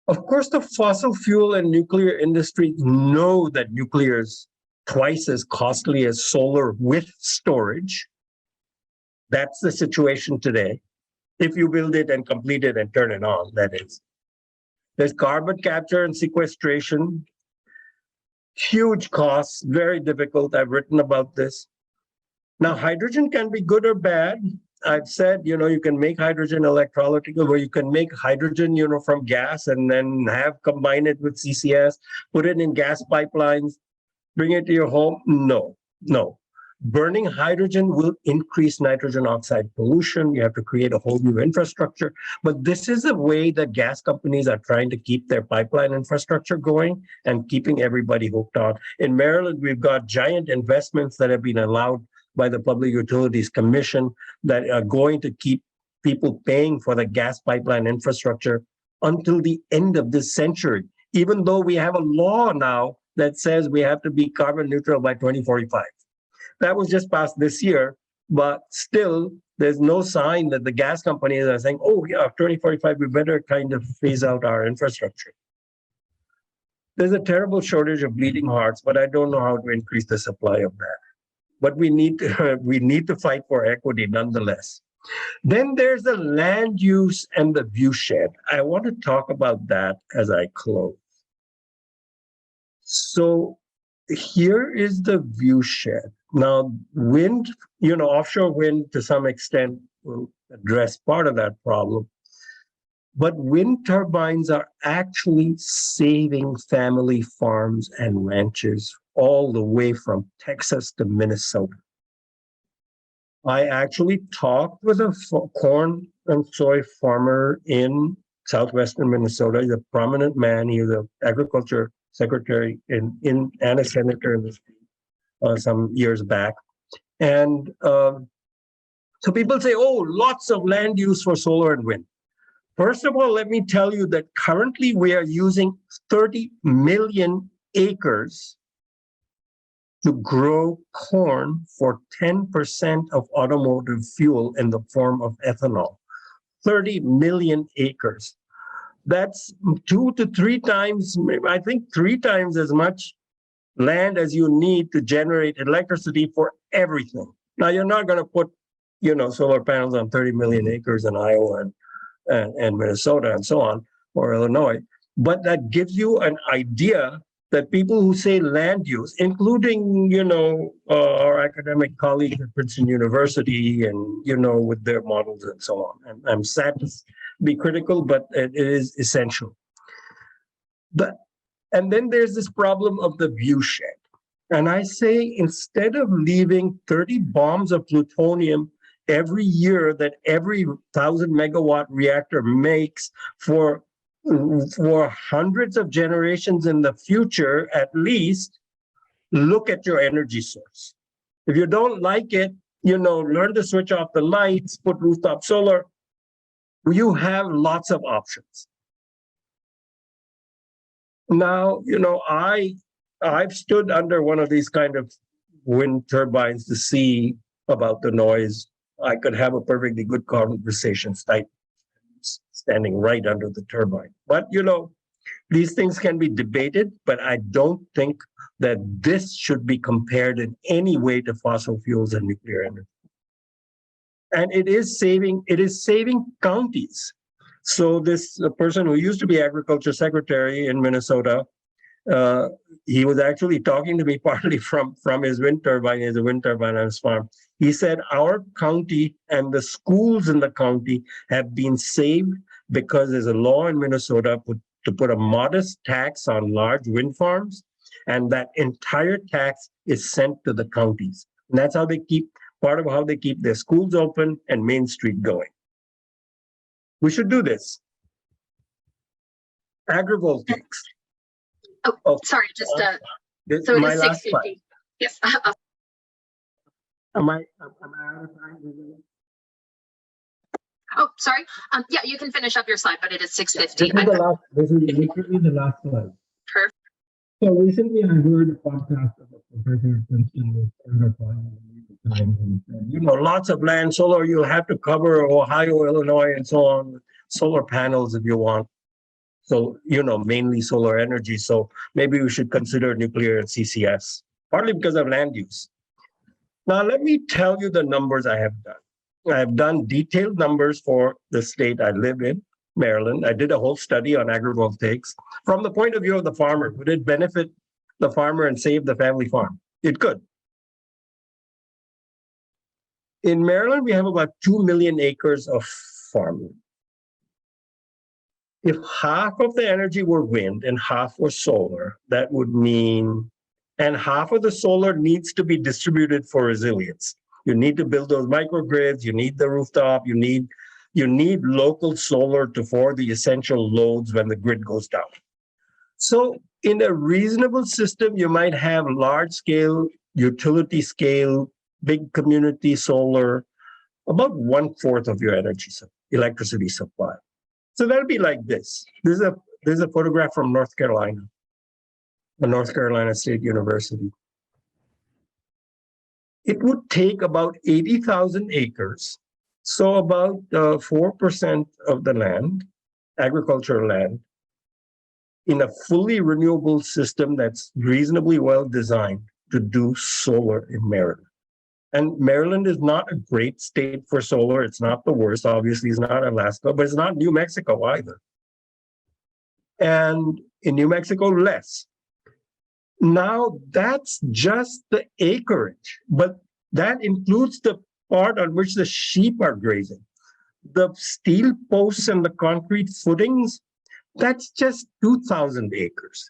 Of course, the fossil fuel and nuclear industry know that nuclear is twice as costly as solar with storage. That's the situation today. If you build it and complete it and turn it on, that is. There's carbon capture and sequestration, huge costs, very difficult. I've written about this. Now, hydrogen can be good or bad. I've said, you can make hydrogen electrolytical, where you can make hydrogen, from gas and then combine it with CCS, put it in gas pipelines, bring it to your home. No. Burning hydrogen will increase nitrogen oxide pollution. You have to create a whole new infrastructure. But this is a way that gas companies are trying to keep their pipeline infrastructure going and keeping everybody hooked on. In Maryland, we've got giant investments that have been allowed by the Public Utilities Commission that are going to keep people paying for the gas pipeline infrastructure until the end of this century, even though we have a law now that says we have to be carbon neutral by 2045. That was just passed this year, but still, there's no sign that the gas companies are saying, oh, yeah, 2045, we better kind of phase out our infrastructure. There's a terrible shortage of bleeding hearts, but I don't know how to increase the supply of that. But we need to fight for equity nonetheless. Then there's the land use and the viewshed. I want to talk about that as I close. So here is the viewshed. Now, wind, offshore wind to some extent will address part of that problem. But wind turbines are actually saving family farms and ranches all the way from Texas to Minnesota. I actually talked with a corn and soy farmer in southwestern Minnesota. He's a prominent man. He was an agriculture secretary and a senator in the state some years back. And so people say, oh, lots of land use for solar and wind. First of all, let me tell you that currently we are using 30 million acres to grow corn for 10% of automotive fuel in the form of ethanol. 30 million acres. That's 2 to 3 times, I think 3 times as much land as you need to generate electricity for everything. Now, you're not going to put, solar panels on 30 million acres in Iowa and Minnesota and so on, or Illinois, but that gives you an idea that people who say land use, including, our academic colleagues at Princeton University and, with their models and so on. And I'm sad to be critical, but it is essential. But And then there's this problem of the view shed. And I say, instead of leaving 30 bombs of plutonium every year that every 1,000 megawatt reactor makes for hundreds of generations in the future, at least, look at your energy source. If you don't like it, learn to switch off the lights, put rooftop solar. You have lots of options. Now, I've stood under one of these kind of wind turbines to see about the noise. I could have a perfectly good conversation standing right under the turbine. But, these things can be debated, but I don't think that this should be compared in any way to fossil fuels and nuclear energy. And it is saving counties. So this person who used to be agriculture secretary in Minnesota, he was actually talking to me partly from his wind turbine. He has a wind turbine on his farm. He said, our county and the schools in the county have been saved because there's a law in Minnesota to put a modest tax on large wind farms, and that entire tax is sent to the counties. And that's how they keep, part of how they keep their schools open and Main Street going. We should do this. Agrivoltaics. Oh, sorry, just so it is 6:50. Yes. Am I out of time? Oh, sorry. Yeah, you can finish up your slide, but it is 6:50. This is literally the last slide. Perfect. So recently I heard a podcast of a professor at Princeton with Times, and said, lots of land solar, you'll have to cover Ohio, Illinois, and so on, with solar panels if you want. So, mainly solar energy. So maybe we should consider nuclear and CCS, partly because of land use. Now, let me tell you the numbers I have done. I have done detailed numbers for the state I live in, Maryland. I did a whole study on agrivoltaics. From the point of view of the farmer, would it benefit the farmer and save the family farm? It could. In Maryland, we have about 2 million acres of farmland. If half of the energy were wind and half were solar, that would mean, and half of the solar needs to be distributed for resilience. You need to build those microgrids, you need the rooftop, you need local solar for the essential loads when the grid goes down. So in a reasonable system, you might have large scale, utility scale, big community solar, about 1/4 of your electricity supply. So that'll be like this. There's a photograph from North Carolina, the North Carolina State University. It would take about 80,000 acres, so about 4% of the land, agricultural land, in a fully renewable system that's reasonably well designed to do solar in Maryland. And Maryland is not a great state for solar. It's not the worst. Obviously, it's not Alaska, but it's not New Mexico either. And in New Mexico, less. Now, that's just the acreage, but that includes the part on which the sheep are grazing. The steel posts and the concrete footings, that's just 2,000 acres.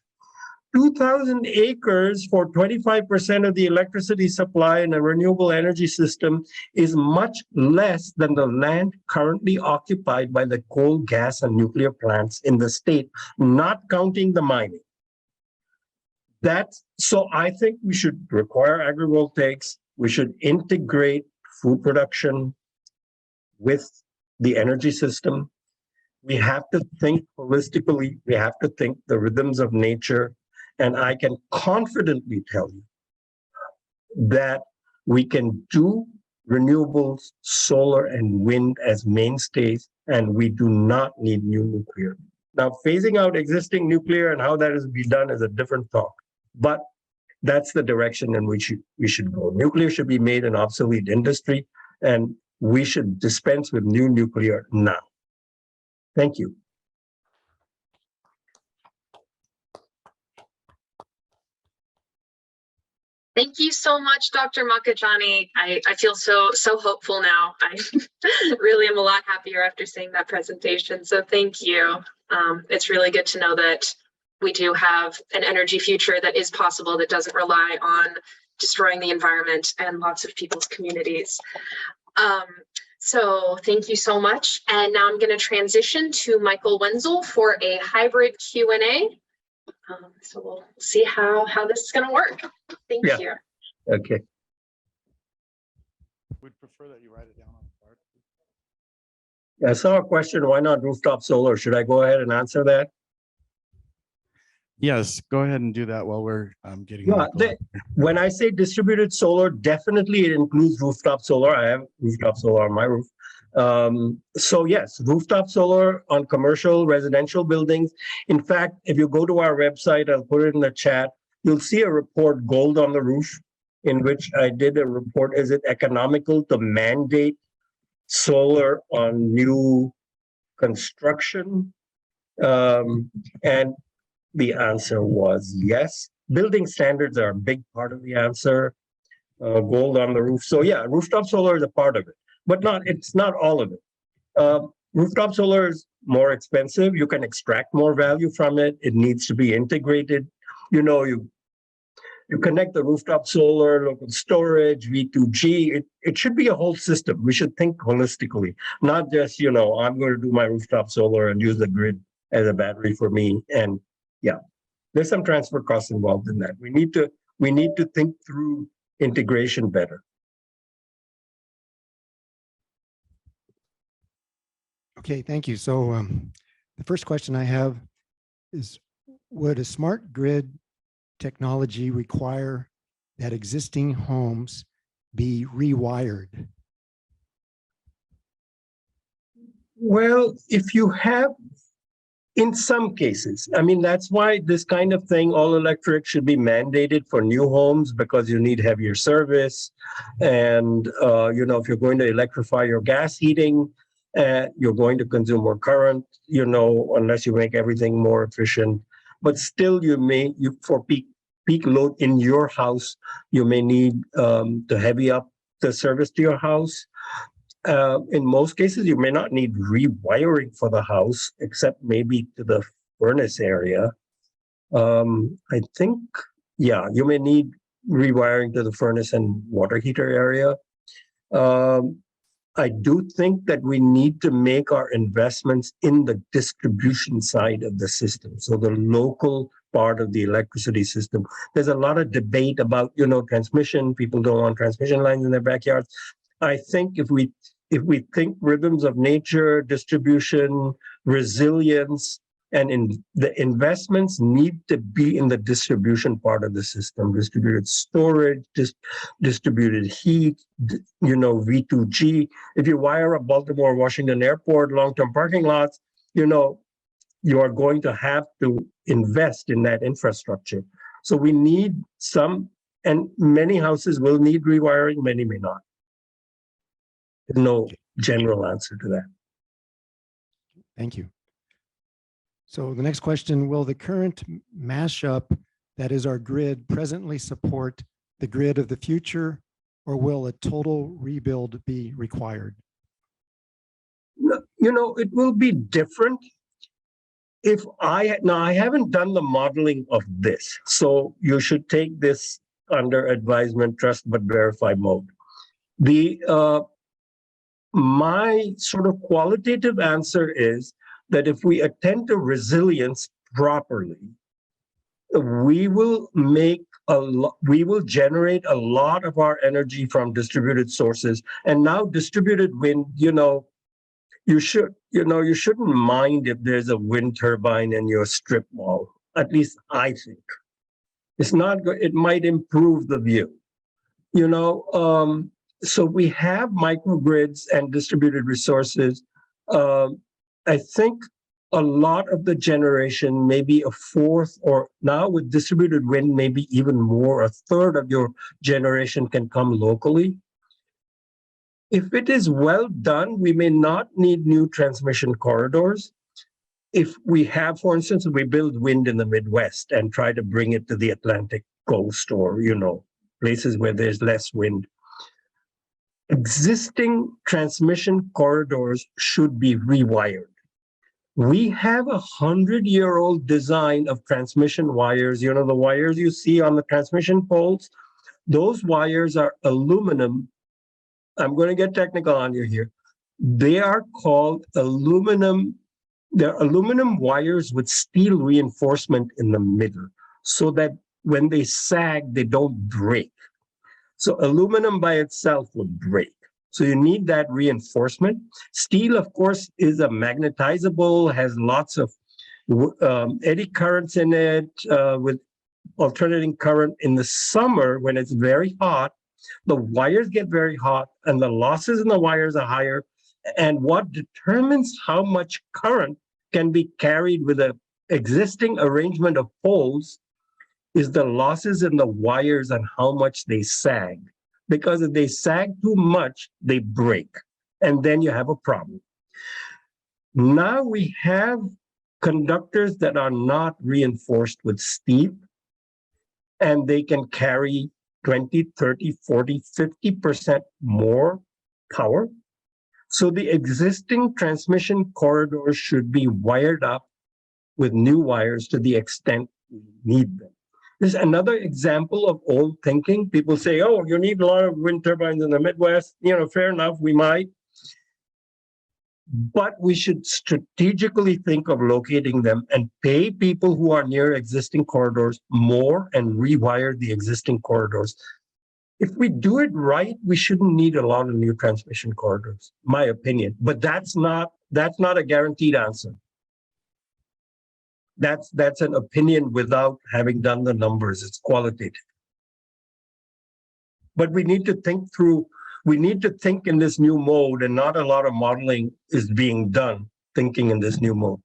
2,000 acres for 25% of the electricity supply in a renewable energy system is much less than the land currently occupied by the coal, gas, and nuclear plants in the state, not counting the mining. So I think we should require agrivoltaics. We should integrate food production with the energy system. We have to think holistically. We have to think the rhythms of nature. And I can confidently tell you that we can do renewables, solar, and wind as mainstays, and we do not need new nuclear. Now, phasing out existing nuclear and how that is to be done is a different talk, but that's the direction in which we should go. Nuclear should be made an obsolete industry, and we should dispense with new nuclear now. Thank you. Thank you so much, Dr. Makhijani. I feel so hopeful now. I really am a lot happier after seeing that presentation. So thank you. It's really good to know that we do have an energy future that is possible, that doesn't rely on destroying the environment and lots of people's communities. So thank you so much. And now I'm going to transition to Michael Wenzel for a hybrid Q&A. So we'll see how this is going to work. Thank you. Okay. Would prefer that you write it down on the card. I saw a question, why not rooftop solar? Should I go ahead and answer that? Yes, go ahead and do that while we're getting. Yeah, when I say distributed solar, definitely it includes rooftop solar. I have rooftop solar on my roof. So yes, rooftop solar on commercial residential buildings. In fact, if you go to our website, I'll put it in the chat, you'll see a report, Gold on the Roof, in which I did a report, is it economical to mandate solar on new construction? And the answer was yes. Building standards are a big part of the answer. Gold on the roof. So yeah, rooftop solar is a part of it, but it's not all of it. Rooftop solar is more expensive. You can extract more value from it. It needs to be integrated. You know, you connect the rooftop solar, local storage, V2G. It should be a whole system. We should think holistically, not just, I'm going to do my rooftop solar and use the grid as a battery for me. And yeah, there's some transfer costs involved in that. We need to think through integration better. Okay, thank you. So the first question I have is, would a smart grid technology require that existing homes be rewired? Well, if you have, in some cases, I mean, that's why this kind of thing, all electric, should be mandated for new homes, because you need heavier service. And, if you're going to electrify your gas heating, you're going to consume more current, unless you make everything more efficient. But still, for peak load in your house, you may need to heavy up the service to your house. In most cases, you may not need rewiring for the house, except maybe to the furnace area. I think, you may need rewiring to the furnace and water heater area. I do think that we need to make our investments in the distribution side of the system. So the local part of the electricity system. There's a lot of debate about, transmission. People don't want transmission lines in their backyards. I think if we think rhythms of nature, distribution, resilience, and the investments need to be in the distribution part of the system, distributed storage, distributed heat, V2G. If you wire up Baltimore, Washington Airport, long-term parking lots, you are going to have to invest in that infrastructure. So we need some, and many houses will need rewiring, many may not. There's no general answer to that. Thank you. So the next question, will the current mashup that is our grid presently support the grid of the future, or will a total rebuild be required? It will be different. I haven't done the modeling of this, so you should take this under advisement, trust but verify mode. My sort of qualitative answer is that if we attend to resilience properly, we will generate a lot of our energy from distributed sources. And now distributed wind, you shouldn't mind if there's a wind turbine in your strip mall. At least I think it's not good. It might improve the view, So we have microgrids and distributed resources. I think a lot of the generation, maybe a fourth, or now with distributed wind, maybe even more, a third of your generation can come locally. If it is well done, we may not need new transmission corridors. If we have, for instance, we build wind in the Midwest and try to bring it to the Atlantic coast, or, places where there's less wind. Existing transmission corridors should be rewired. We have 100-year-old design of transmission wires. You know, the wires you see on the transmission poles, those wires are aluminum. I'm going to get technical on you here. They are called aluminum. They're aluminum wires with steel reinforcement in the middle so that when they sag, they don't break. So aluminum by itself would break. So you need that reinforcement. Steel, of course, is a magnetizable, has lots of eddy currents in it with alternating current. In the summer, when it's very hot, the wires get very hot and the losses in the wires are higher. And what determines how much current can be carried with an existing arrangement of poles is the losses in the wires and how much they sag. Because if they sag too much, they break. And then you have a problem. Now we have conductors that are not reinforced with steel, and they can carry 20, 30, 40, 50% more power. So the existing transmission corridors should be wired up with new wires to the extent we need them. There's another example of old thinking. People say, oh, you need a lot of wind turbines in the Midwest. You know, fair enough, we might. But we should strategically think of locating them and pay people who are near existing corridors more and rewire the existing corridors. If we do it right, we shouldn't need a lot of new transmission corridors, my opinion. But that's not a guaranteed answer. That's an opinion without having done the numbers. It's qualitative. But we need to think through, we need to think in this new mode, and not a lot of modeling is being done thinking in this new mode.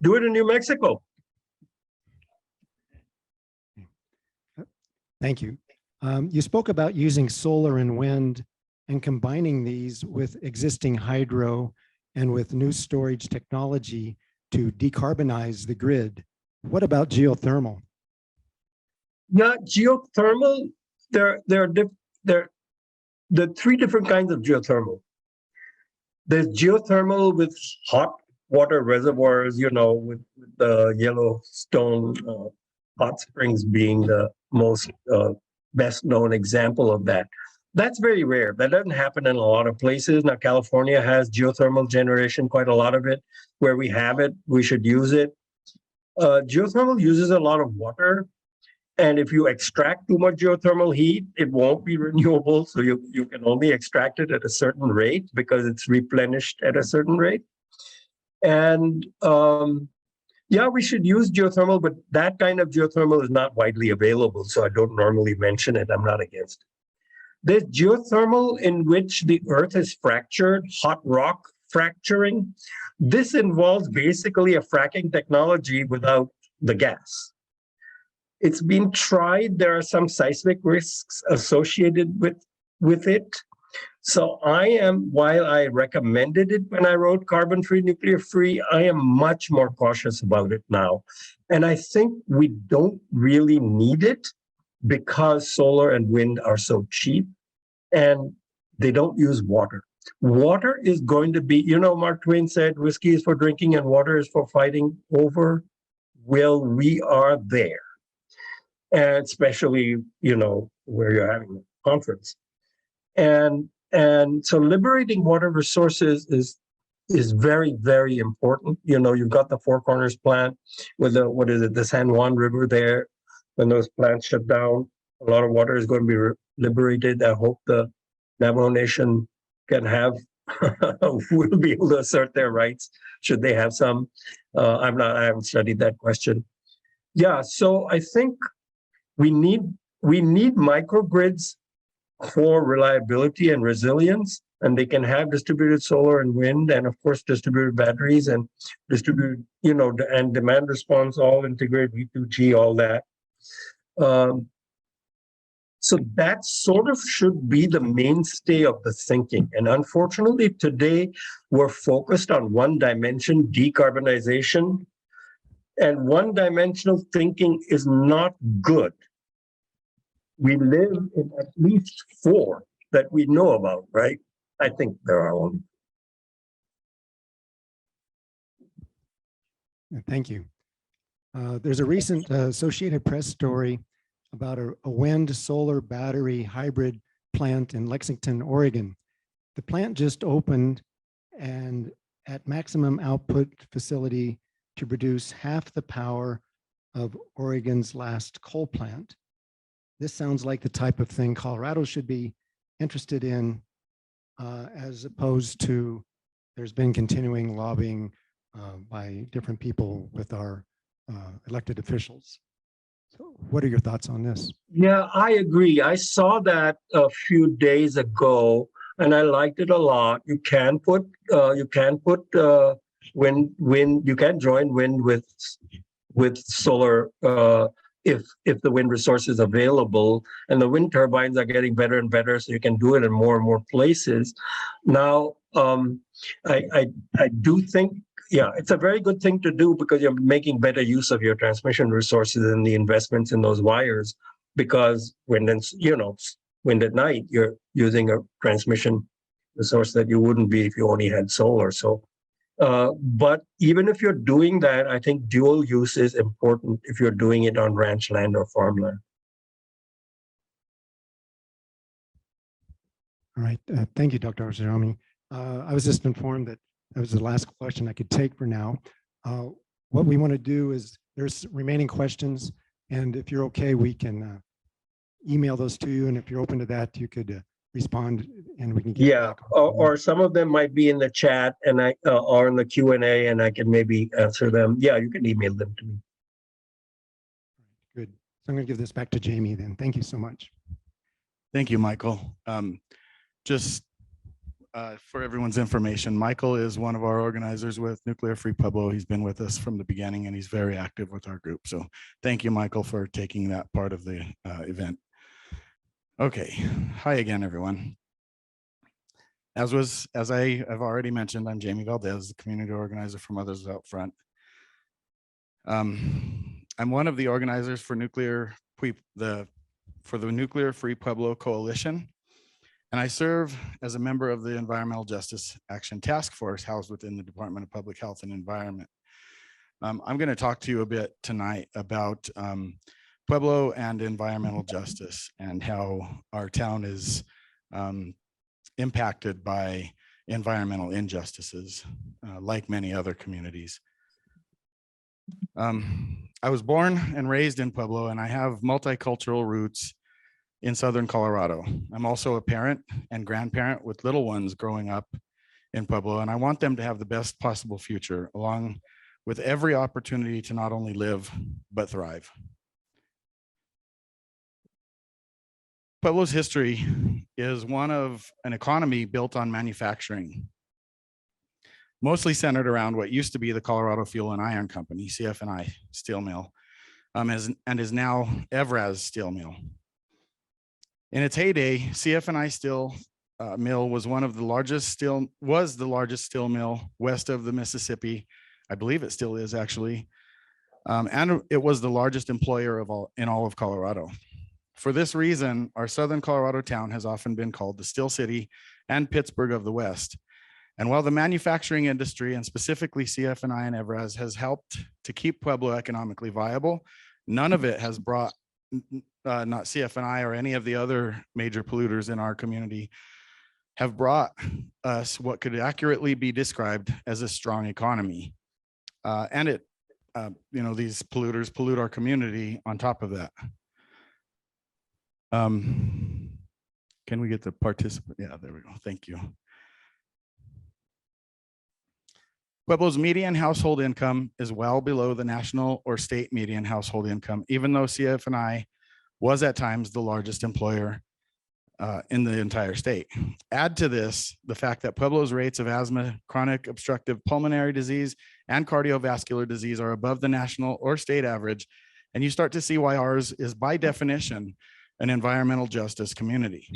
Do it in New Mexico. Thank you. You spoke about using solar and wind and combining these with existing hydro and with new storage technology to decarbonize the grid. What about geothermal? Yeah, geothermal, there are three different kinds of geothermal. There's geothermal with hot water reservoirs, you know, with the Yellowstone hot springs being the most best known example of that. That's very rare. That doesn't happen in a lot of places. Now, California has geothermal generation, quite a lot of it. Where we have it, we should use it. Geothermal uses a lot of water. And if you extract too much geothermal heat, it won't be renewable. So you can only extract it at a certain rate because it's replenished at a certain rate. And yeah, we should use geothermal, but that kind of geothermal is not widely available. So I don't normally mention it. I'm not against it. There's geothermal in which the earth is fractured, hot rock fracturing. This involves basically a fracking technology without the gas. It's been tried. There are some seismic risks associated with it. So while I recommended it when I wrote Carbon Free, Nuclear Free, I am much more cautious about it now. And I think we don't really need it because solar and wind are so cheap and they don't use water. Water is going to be, you know, Mark Twain said, whiskey is for drinking and water is for fighting over. Well, we are there. And especially, you know, where you're having a conference. And so liberating water resources is very, very important. You know, you've got the Four Corners plant with the San Juan River there. When those plants shut down, a lot of water is going to be liberated. I hope the Navajo Nation can will be able to assert their rights should they have some. I haven't studied that question. Yeah, so I think we need microgrids for reliability and resilience, and they can have distributed solar and wind, and of course distributed batteries and distributed, you know, and demand response, all integrated V2G, all that. So that sort of should be the mainstay of the thinking. And unfortunately, today we're focused on one dimension, decarbonization, and one-dimensional thinking is not good. We live in at least four that we know about, right? I think there are only. Thank you. There's a recent Associated Press story about a wind solar battery hybrid plant in Lexington, Oregon. The plant just opened and at maximum output facility to produce half the power of Oregon's last coal plant. This sounds like the type of thing Colorado should be interested in, as opposed to there's been continuing lobbying by different people with our elected officials. So what are your thoughts on this? Yeah, I agree. I saw that a few days ago, and I liked it a lot. You can put wind. You can join wind with solar if the wind resource is available, and the wind turbines are getting better and better, so you can do it in more and more places. Now, I do think, yeah, it's a very good thing to do because you're making better use of your transmission resources and the investments in those wires. Because when wind at night, you're using a transmission resource that you wouldn't be if you only had solar. So, but even if you're doing that, I think dual use is important if you're doing it on ranch land or farmland. All right, thank you, Dr. Arjun. I was just informed that that was the last question I could take for now. What we want to do is there's remaining questions, and if you're okay, we can email those to you. And if you're open to that, you could respond, and we can get Yeah, or some of them might be in the chat and or in the Q&A, and I can maybe answer them. Yeah, you can email them to me. Good. So I'm going to give this back to Jamie then. Thank you so much. Thank you, Michael. Just for everyone's information, Michael is one of our organizers with Nuclear Free Pueblo. He's been with us from the beginning, and he's very active with our group. So thank you, Michael, for taking that part of the event. Okay, hi again, everyone. As I have already mentioned, I'm Jamie Valdez, the community organizer from Others Out Front. I'm one of the organizers for the Nuclear Free Pueblo Coalition, and I serve as a member of the Environmental Justice Action Task Force housed within the Department of Public Health and Environment. I'm going to talk to you a bit tonight about Pueblo and environmental justice and how our town is impacted by environmental injustices, like many other communities. I was born and raised in Pueblo, and I have multicultural roots in Southern Colorado. I'm also a parent and grandparent with little ones growing up in Pueblo, and I want them to have the best possible future, along with every opportunity to not only live, but thrive. Pueblo's history is one of an economy built on manufacturing, mostly centered around what used to be the Colorado Fuel and Iron Company, CF&I steel mill, and is now Evraz steel mill. In its heyday, CF&I steel mill was the largest steel mill west of the Mississippi. I believe it still is, actually. And it was the largest employer in all of Colorado. For this reason, our Southern Colorado town has often been called the Steel City and Pittsburgh of the West. And while the manufacturing industry, and specifically CF&I and Evraz, has helped to keep Pueblo economically viable, none of it has brought, not CF&I or any of the other major polluters in our community, have brought us what could accurately be described as a strong economy. And these polluters pollute our community on top of that. Can we get the participant? Yeah, there we go. Thank you. Pueblo's median household income is well below the national or state median household income, even though CF&I was at times the largest employer in the entire state. Add to this the fact that Pueblo's rates of asthma, chronic obstructive pulmonary disease, and cardiovascular disease are above the national or state average, and you start to see why ours is by definition an environmental justice community.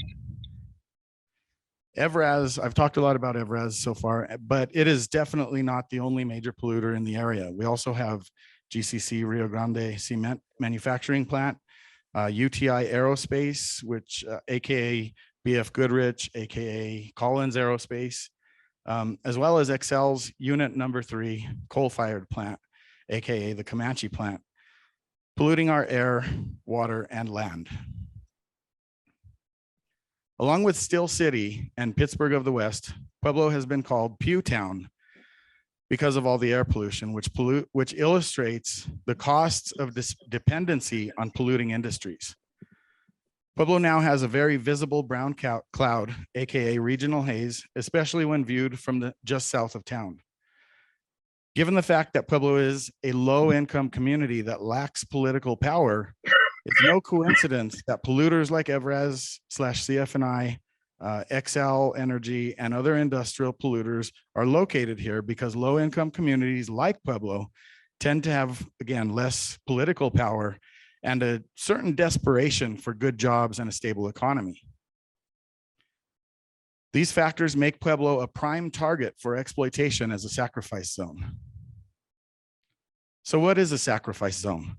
Evraz, I've talked a lot about Evraz so far, but it is definitely not the only major polluter in the area. We also have GCC Rio Grande Cement Manufacturing Plant, UTI Aerospace, which AKA BF Goodrich, AKA Collins Aerospace, as well as Excel's Unit Number 3 coal-fired plant. AKA the Comanche plant, polluting our air, water, and land. Along with Steel City and Pittsburgh of the West, Pueblo has been called Pew Town because of all the air pollution, which illustrates the costs of this dependency on polluting industries. Pueblo now has a very visible brown cloud, AKA regional haze, especially when viewed from just south of town. Given the fact that Pueblo is a low-income community that lacks political power, it's no coincidence that polluters like Evraz/CF&I, XL Energy, and other industrial polluters are located here because low-income communities like Pueblo tend to have, again, less political power and a certain desperation for good jobs and a stable economy. These factors make Pueblo a prime target for exploitation as a sacrifice zone. So what is a sacrifice zone?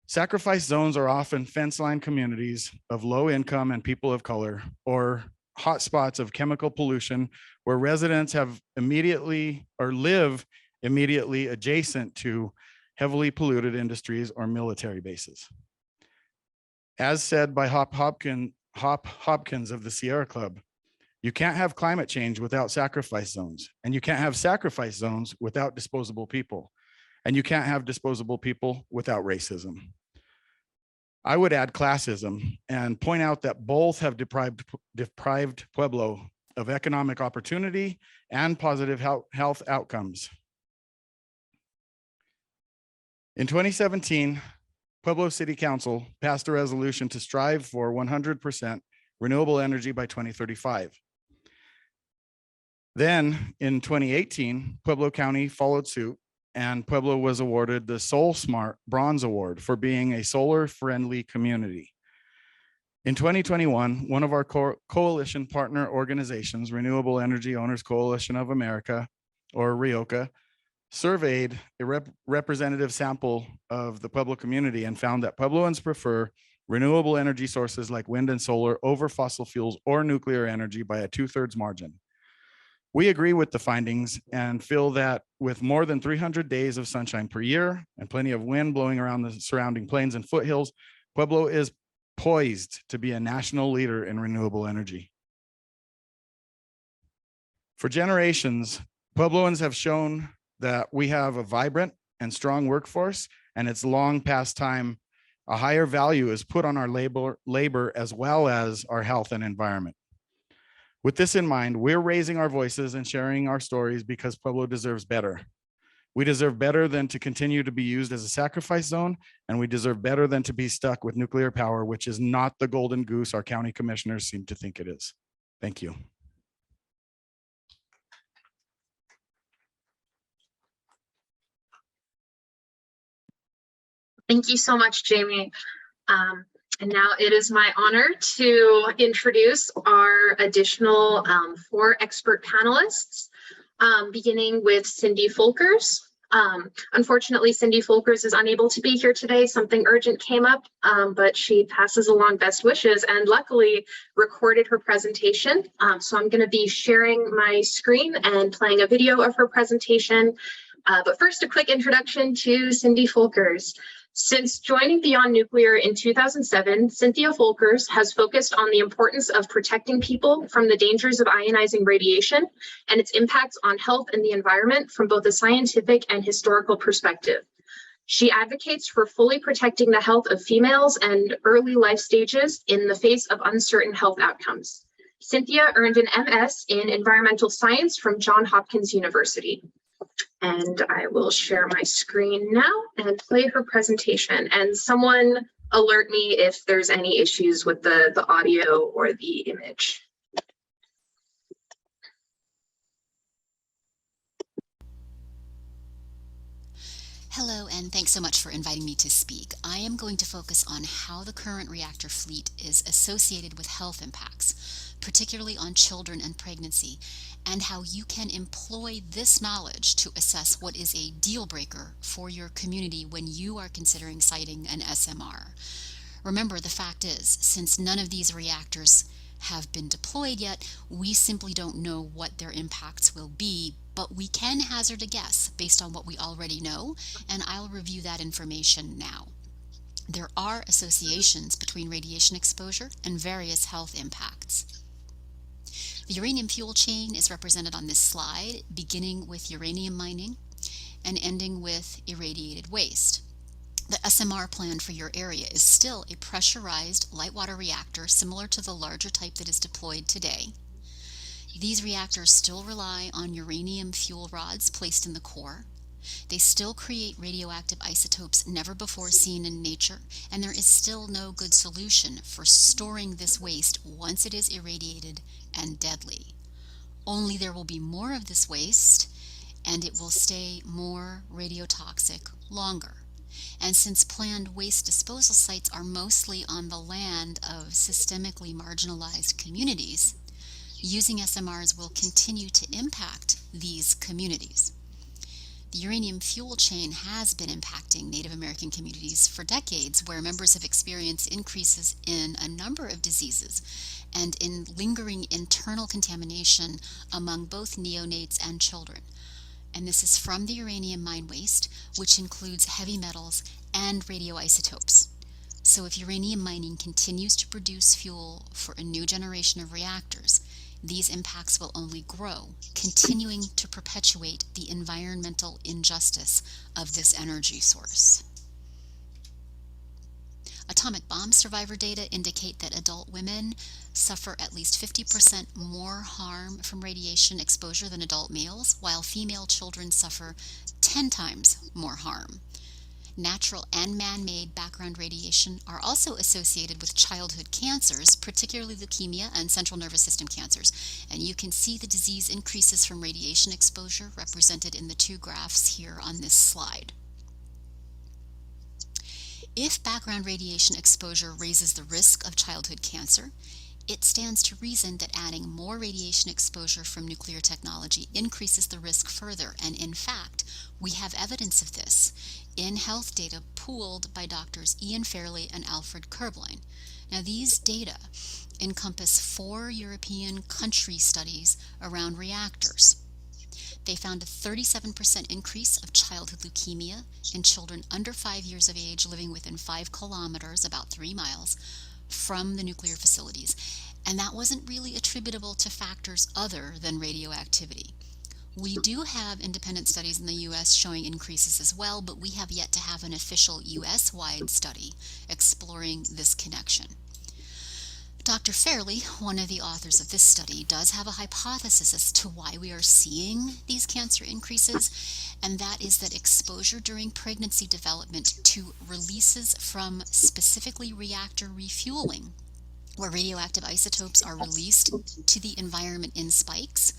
Sacrifice zones are often fence line communities of low income and people of color, or hotspots of chemical pollution where residents have immediately or live immediately adjacent to heavily polluted industries or military bases. As said by Hop Hopkins of the Sierra Club, you can't have climate change without sacrifice zones, and you can't have sacrifice zones without disposable people, and you can't have disposable people without racism. I would add classism and point out that both have deprived Pueblo of economic opportunity and positive health outcomes. In 2017, Pueblo City Council passed a resolution to strive for 100% renewable energy by 2035. Then in 2018, Pueblo County followed suit, and Pueblo was awarded the Soul Smart Bronze Award for being a solar-friendly community. In 2021, one of our coalition partner organizations, Renewable Energy Owners Coalition of America, or REOCA, surveyed a representative sample of the Pueblo community and found that Puebloans prefer renewable energy sources like wind and solar over fossil fuels or nuclear energy by a 2/3 margin. We agree with the findings and feel that with more than 300 days of sunshine per year and plenty of wind blowing around the surrounding plains and foothills, Pueblo is poised to be a national leader in renewable energy. For generations, Puebloans have shown that we have a vibrant and strong workforce, and it's long past time a higher value is put on our labor as well as our health and environment. With this in mind, we're raising our voices and sharing our stories because Pueblo deserves better. We deserve better than to continue to be used as a sacrifice zone, and we deserve better than to be stuck with nuclear power, which is not the golden goose our county commissioners seem to think it is. Thank you. Thank you so much, Jamie. And now it is my honor to introduce our additional 4 expert panelists, beginning with Cindy Folkers. Unfortunately, Cindy Folkers is unable to be here today. Something urgent came up, but she passes along best wishes and luckily recorded her presentation. So I'm going to be sharing my screen and playing a video of her presentation. But first, a quick introduction to Cindy Folkers. Since joining Beyond Nuclear in 2007, Cynthia Folkers has focused on the importance of protecting people from the dangers of ionizing radiation and its impacts on health and the environment from both a scientific and historical perspective. She advocates for fully protecting the health of females and early life stages in the face of uncertain health outcomes. Cynthia earned an MS in environmental science from Johns Hopkins University. And I will share my screen now and play her presentation. And someone alert me if there's any issues with the audio or the image. Hello, and thanks so much for inviting me to speak. I am going to focus on how the current reactor fleet is associated with health impacts, particularly on children and pregnancy, and how you can employ this knowledge to assess what is a deal breaker for your community when you are considering siting an SMR. Remember, the fact is, since none of these reactors have been deployed yet, we simply don't know what their impacts will be, but we can hazard a guess based on what we already know, and I'll review that information now. There are associations between radiation exposure and various health impacts. The uranium fuel chain is represented on this slide, beginning with uranium mining and ending with irradiated waste. The SMR planned for your area is still a pressurized light water reactor similar to the larger type that is deployed today. These reactors still rely on uranium fuel rods placed in the core. They still create radioactive isotopes never before seen in nature, and there is still no good solution for storing this waste once it is irradiated and deadly. Only there will be more of this waste, and it will stay more radiotoxic longer. And since planned waste disposal sites are mostly on the land of systemically marginalized communities, using SMRs will continue to impact these communities. The uranium fuel chain has been impacting Native American communities for decades, where members have experienced increases in a number of diseases and in lingering internal contamination among both neonates and children. And this is from the uranium mine waste, which includes heavy metals and radioisotopes. So if uranium mining continues to produce fuel for a new generation of reactors, these impacts will only grow, continuing to perpetuate the environmental injustice of this energy source. Atomic bomb survivor data indicate that adult women suffer at least 50% more harm from radiation exposure than adult males, while female children suffer 10 times more harm. Natural and man-made background radiation are also associated with childhood cancers, particularly leukemia and central nervous system cancers. And you can see the disease increases from radiation exposure represented in the two graphs here on this slide. If background radiation exposure raises the risk of childhood cancer, it stands to reason that adding more radiation exposure from nuclear technology increases the risk further. And in fact, we have evidence of this in health data pooled by doctors Ian Fairley and Alfred Kerbline. Now, these data encompass 4 European country studies around reactors. They found a 37% increase of childhood leukemia in children under 5 years of age living within 5 kilometers, about 3 miles, from the nuclear facilities. And that wasn't really attributable to factors other than radioactivity. We do have independent studies in the U.S. showing increases as well, but we have yet to have an official U.S.-wide study exploring this connection. Dr. Fairley, one of the authors of this study, does have a hypothesis as to why we are seeing these cancer increases, and that is that exposure during pregnancy development to releases from specifically reactor refueling, where radioactive isotopes are released to the environment in spikes,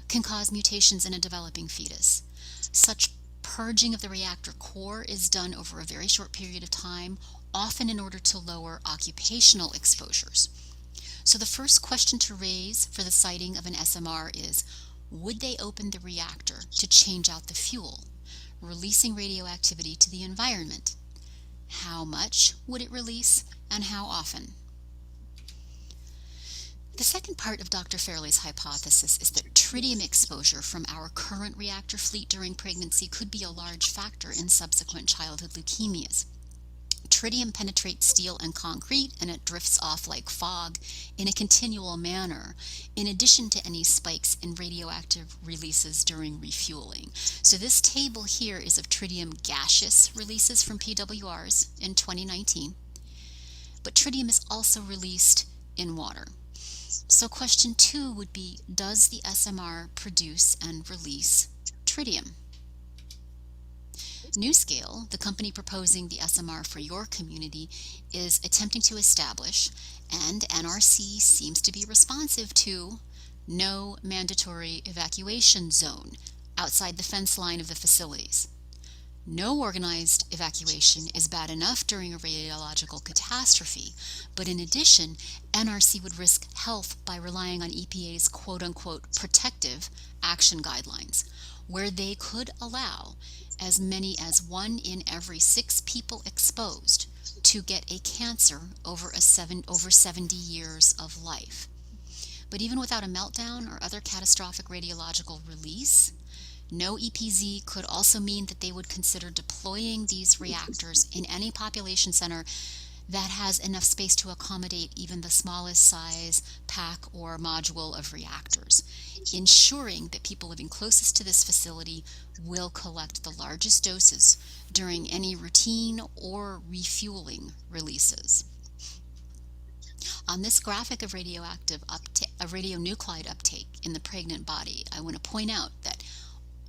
can cause mutations in a developing fetus. Such purging of the reactor core is done over a very short period of time, often in order to lower occupational exposures. So the first question to raise for the siting of an SMR is, would they open the reactor to change out the fuel, releasing radioactivity to the environment? How much would it release, and how often? The second part of Dr. Fairley's hypothesis is that tritium exposure from our current reactor fleet during pregnancy could be a large factor in subsequent childhood leukemias. Tritium penetrates steel and concrete, and it drifts off like fog in a continual manner, in addition to any spikes in radioactive releases during refueling. So this table here is of tritium gaseous releases from PWRs in 2019, but tritium is also released in water. So question 2 would be, does the SMR produce and release tritium? NuScale, the company proposing the SMR for your community, is attempting to establish, and NRC seems to be responsive to, no mandatory evacuation zone outside the fence line of the facilities. No organized evacuation is bad enough during a radiological catastrophe, but in addition, NRC would risk health by relying on EPA's quote-unquote protective action guidelines, where they could allow as many as 1 in every 6 people exposed to get a cancer over 70 years of life. But even without a meltdown or other catastrophic radiological release, no EPZ could also mean that they would consider deploying these reactors in any population center that has enough space to accommodate even the smallest size pack or module of reactors, ensuring that people living closest to this facility will collect the largest doses during any routine or refueling releases. On this graphic of radionuclide uptake in the pregnant body, I want to point out that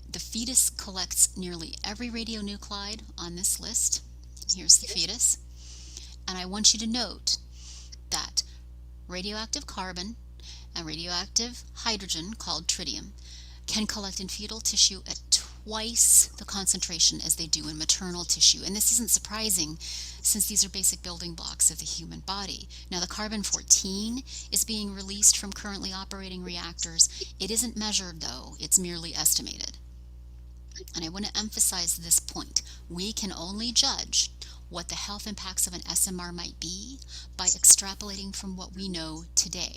the fetus collects nearly every radionuclide on this list. Here's the fetus. And I want you to note that radioactive carbon and radioactive hydrogen, called tritium, can collect in fetal tissue at twice the concentration as they do in maternal tissue. And this isn't surprising, since these are basic building blocks of the human body. Now, the carbon-14 is being released from currently operating reactors. It isn't measured, though. It's merely estimated. And I want to emphasize this point. We can only judge what the health impacts of an SMR might be by extrapolating from what we know today.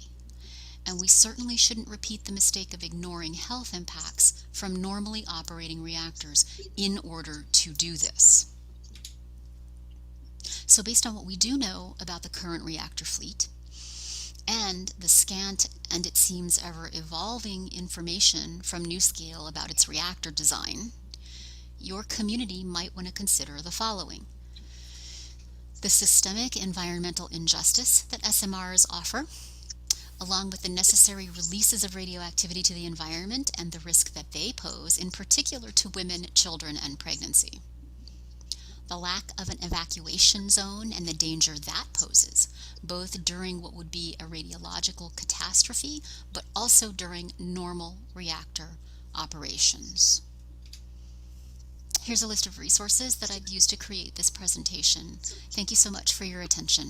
And we certainly shouldn't repeat the mistake of ignoring health impacts from normally operating reactors in order to do this. So based on what we do know about the current reactor fleet and the scant and it seems ever evolving information from NuScale about its reactor design, your community might want to consider the following: the systemic environmental injustice that SMRs offer, along with the necessary releases of radioactivity to the environment and the risk that they pose, in particular to women, children, and pregnancy. The lack of an evacuation zone and the danger that poses, both during what would be a radiological catastrophe, but also during normal reactor operations. Here's a list of resources that I've used to create this presentation. Thank you so much for your attention.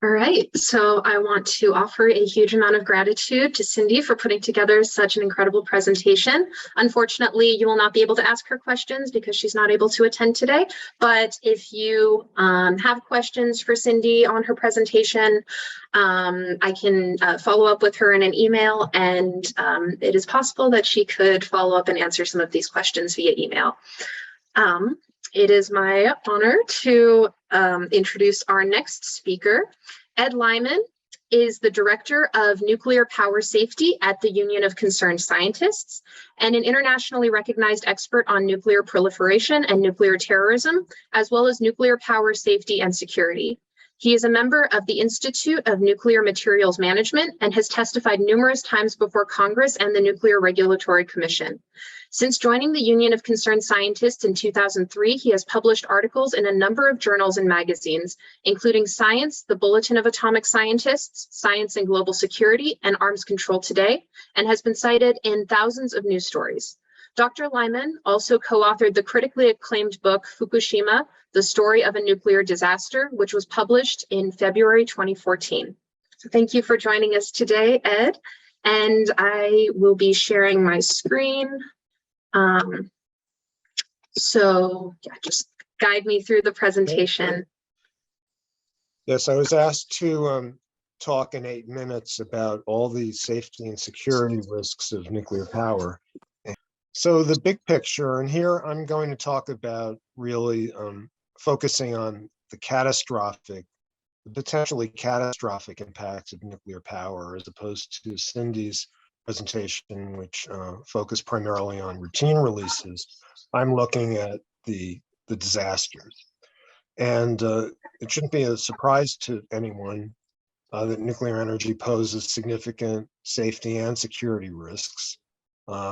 All right, so I want to offer a huge amount of gratitude to Cindy for putting together such an incredible presentation. Unfortunately, you will not be able to ask her questions because she's not able to attend today. But if you have questions for Cindy on her presentation, I can follow up with her in an email, and it is possible that she could follow up and answer some of these questions via email. It is my honor to introduce our next speaker. Ed Lyman is the Director of Nuclear Power Safety at the Union of Concerned Scientists and an internationally recognized expert on nuclear proliferation and nuclear terrorism, as well as nuclear power safety and security. He is a member of the Institute of Nuclear Materials Management and has testified numerous times before Congress and the Nuclear Regulatory Commission. Since joining the Union of Concerned Scientists in 2003, he has published articles in a number of journals and magazines, including Science, the Bulletin of Atomic Scientists, Science and Global Security, and Arms Control Today, and has been cited in thousands of news stories. Dr. Lyman also co-authored the critically acclaimed book, Fukushima, The Story of a Nuclear Disaster, which was published in February 2014. So thank you for joining us today, Ed. And I will be sharing my screen. So yeah, just guide me through the presentation. Yes, I was asked to talk in 8 minutes about all the safety and security risks of nuclear power. So the big picture, and here I'm going to talk about really focusing on the potentially catastrophic impacts of nuclear power, as opposed to Cindy's presentation, which focused primarily on routine releases. I'm looking at the disasters. And it shouldn't be a surprise to anyone that nuclear energy poses significant safety and security risks.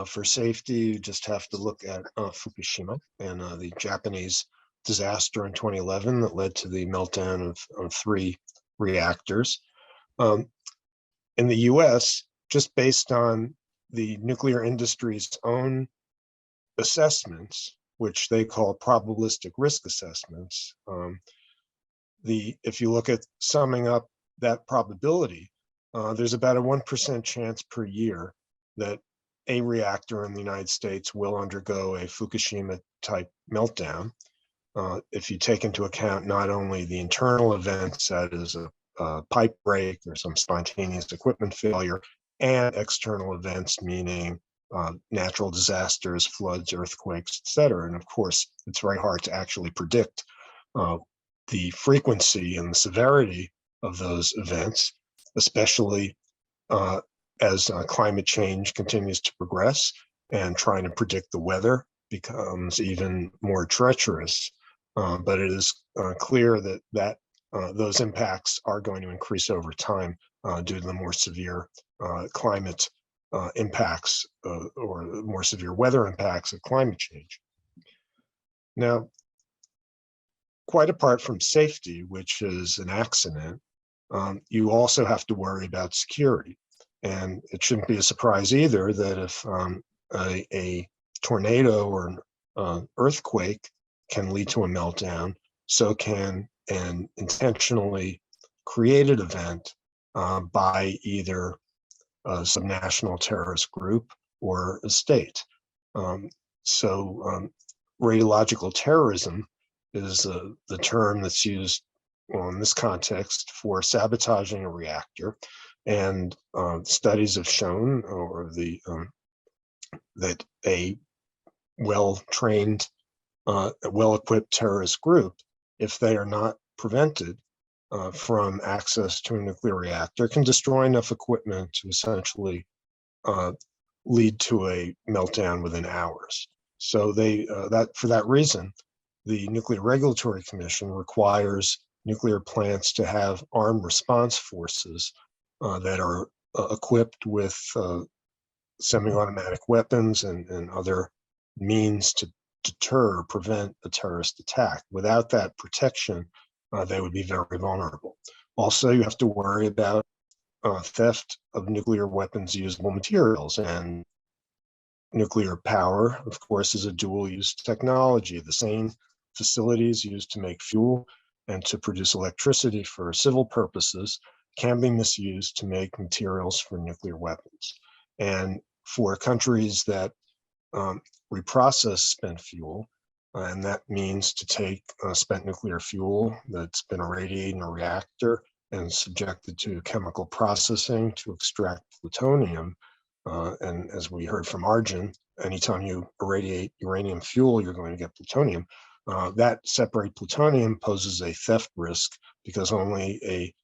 For safety, you just have to look at Fukushima and the Japanese disaster in 2011 that led to the meltdown of 3 reactors. In the US, just based on the nuclear industry's own assessments, which they call probabilistic risk assessments, if you look at summing up that probability, there's about a 1% chance per year that a reactor in the United States will undergo a Fukushima type meltdown. if you take into account not only the internal events, that is a pipe break or some spontaneous equipment failure, and external events, meaning natural disasters, floods, earthquakes, etc. And of course, it's very hard to actually predict the frequency and the severity of those events, especially as climate change continues to progress, and trying to predict the weather becomes even more treacherous. But it is clear that those impacts are going to increase over time due to the more severe climate impacts or more severe weather impacts of climate change. Now, quite apart from safety, which is an accident, you also have to worry about security. And it shouldn't be a surprise either that if a tornado or an earthquake can lead to a meltdown, so can an intentionally created event by either a subnational terrorist group or a state. Radiological terrorism is the term that's used in this context for sabotaging a reactor. And studies have shown that a well-trained, well-equipped terrorist group, if they are not prevented from access to a nuclear reactor, can destroy enough equipment to essentially lead to a meltdown within hours. So for that reason, the Nuclear Regulatory Commission requires nuclear plants to have armed response forces that are equipped with semi-automatic weapons and other means to deter or prevent a terrorist attack. Without that protection, they would be very vulnerable. Also, you have to worry about theft of nuclear weapons usable materials, and nuclear power, of course, is a dual-use technology. The same facilities used to make fuel and to produce electricity for civil purposes can be misused to make materials for nuclear weapons. And for countries that reprocess spent fuel, and that means to take spent nuclear fuel that's been irradiated in a reactor and subjected to chemical processing to extract plutonium. And as we heard from Arjun, anytime you irradiate uranium fuel, you're going to get plutonium. That separate plutonium poses a theft risk because only a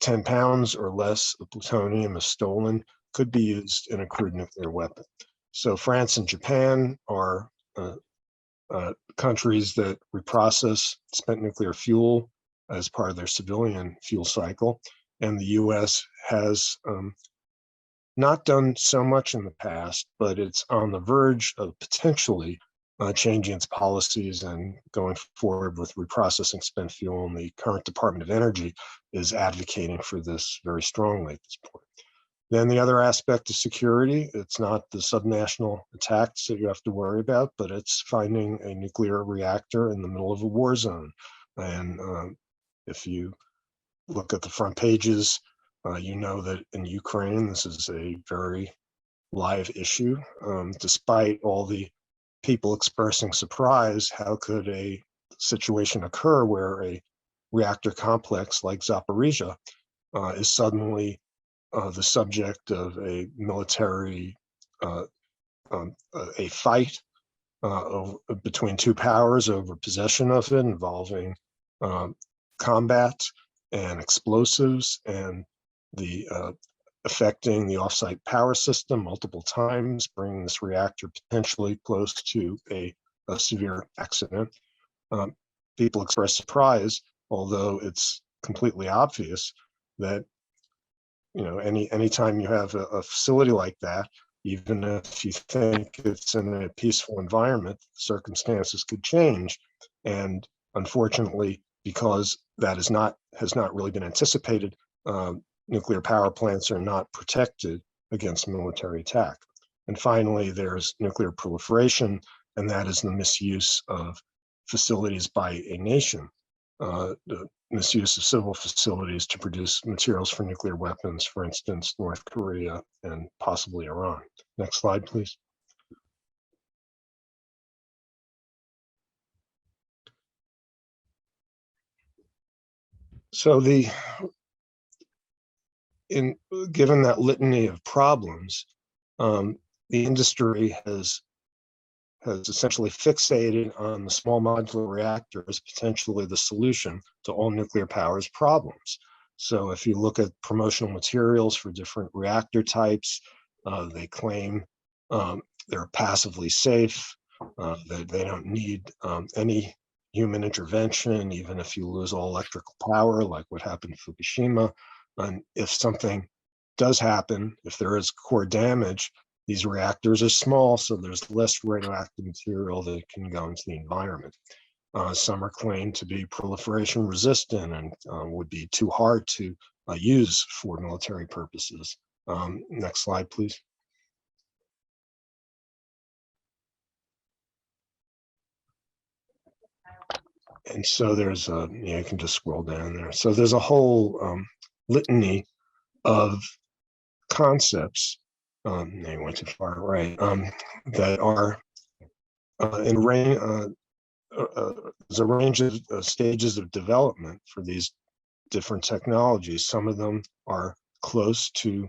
10 pounds or less of plutonium is stolen could be used in a crude nuclear weapon. So France and Japan are countries that reprocess spent nuclear fuel as part of their civilian fuel cycle. And the US has not done so much in the past, but it's on the verge of potentially changing its policies and going forward with reprocessing spent fuel. And the current Department of Energy is advocating for this very strongly at this point. Then the other aspect of security, it's not the subnational attacks that you have to worry about, but it's finding a nuclear reactor in the middle of a war zone. And if you look at the front pages, you know that in Ukraine, this is a very live issue. Despite all the people expressing surprise, how could a situation occur where a reactor complex like Zaporizhia is suddenly the subject of a military, a fight between two powers over possession of it, involving combat and explosives, and the affecting the offsite power system multiple times, bringing this reactor potentially close to a severe accident. People express surprise, although it's completely obvious that anytime you have a facility like that, even if you think it's in a peaceful environment, circumstances could change. And unfortunately, because that has not really been anticipated, nuclear power plants are not protected against military attack. And finally, there's nuclear proliferation, and that is the misuse of facilities by a nation. The misuse of civil facilities to produce materials for nuclear weapons, for instance, North Korea and possibly Iran. Next slide, please. So given that litany of problems, the industry has essentially fixated on the small modular reactor as potentially the solution to all nuclear power's problems. So if you look at promotional materials for different reactor types, they claim they're passively safe, that they don't need any human intervention, even if you lose all electrical power, like what happened in Fukushima. And if something does happen, if there is core damage, these reactors are small, so there's less radioactive material that can go into the environment. Some are claimed to be proliferation resistant and would be too hard to use for military purposes. Next slide, please. And so there's you can just scroll down there. So there's a whole litany of concepts, they went too far, right, that are in range, there's a range of stages of development for these different technologies. Some of them are close to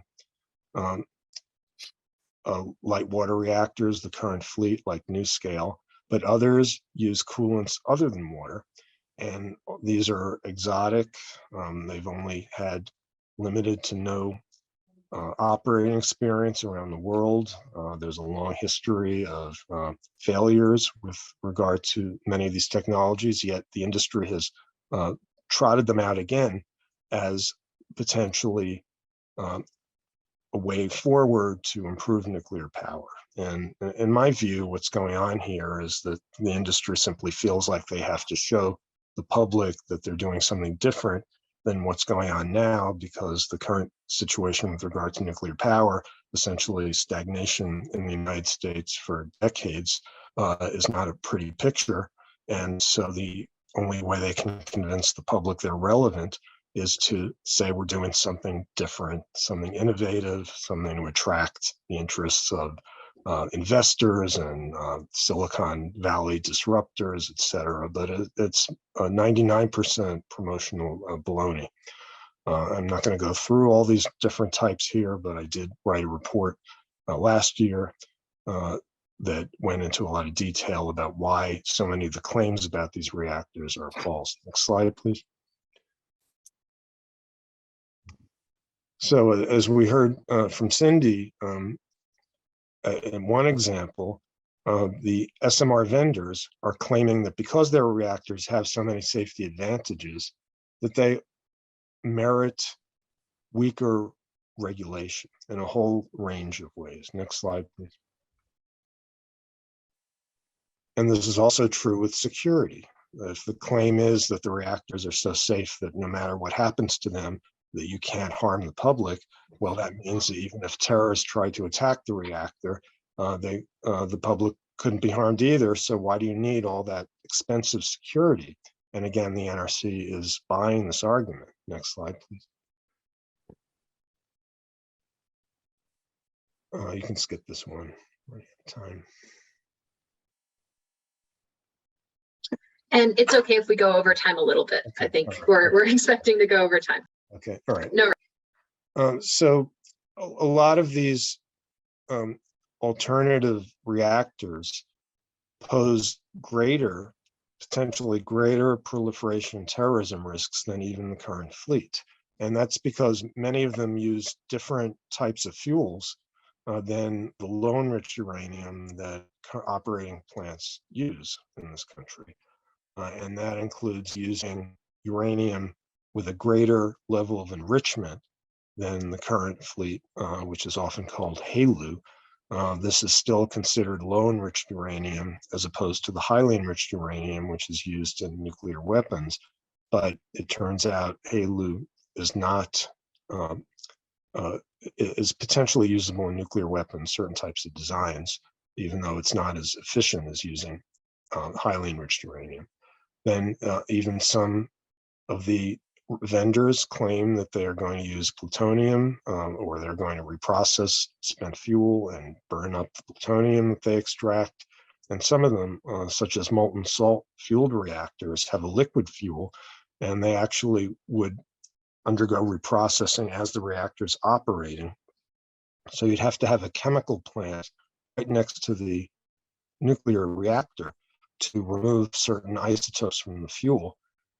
light water reactors, the current fleet, like NuScale, but others use coolants other than water. And these are exotic. They've only had limited to no operating experience around the world. There's a long history of failures with regard to many of these technologies, yet the industry has trotted them out again as potentially a way forward to improve nuclear power. And in my view, what's going on here is that the industry simply feels like they have to show the public that they're doing something different than what's going on now, because the current situation with regard to nuclear power, essentially stagnation in the United States for decades, is not a pretty picture. And so the only way they can convince the public they're relevant is to say we're doing something different, something innovative, something to attract the interests of investors and Silicon Valley disruptors, et cetera. But it's 99% promotional baloney. I'm not going to go through all these different types here, but I did write a report last year that went into a lot of detail about why so many of the claims about these reactors are false. Next slide, please. So as we heard from Cindy, in one example, the SMR vendors are claiming that because their reactors have so many safety advantages, that they merit weaker regulation in a whole range of ways. Next slide, please. And this is also true with security. If the claim is that the reactors are so safe that no matter what happens to them, that you can't harm the public, well, that means that even if terrorists try to attack the reactor, the public couldn't be harmed either. So why do you need all that expensive security? And again, the NRC is buying this argument. Next slide, please. You can skip this one. Time. And it's okay if we go over time a little bit. Okay. I think Right. we're expecting to go over time. Okay, all right. No. So a lot of these alternative reactors pose potentially greater proliferation and terrorism risks than even the current fleet. And that's because many of them use different types of fuels than the low enriched uranium that operating plants use in this country. And that includes using uranium with a greater level of enrichment than the current fleet, which is often called HALEU. This is still considered low enriched uranium as opposed to the highly enriched uranium, which is used in nuclear weapons. But it turns out HALEU is not, is potentially usable in nuclear weapons, certain types of designs, even though it's not as efficient as using highly enriched uranium. Then even some of the vendors claim that they are going to use plutonium or they're going to reprocess spent fuel and burn up the plutonium that they extract. And some of them, such as molten salt fueled reactors, have a liquid fuel and they actually would undergo reprocessing as the reactor's operating. So you'd have to have a chemical plant right next to the nuclear reactor to remove certain isotopes from the fuel.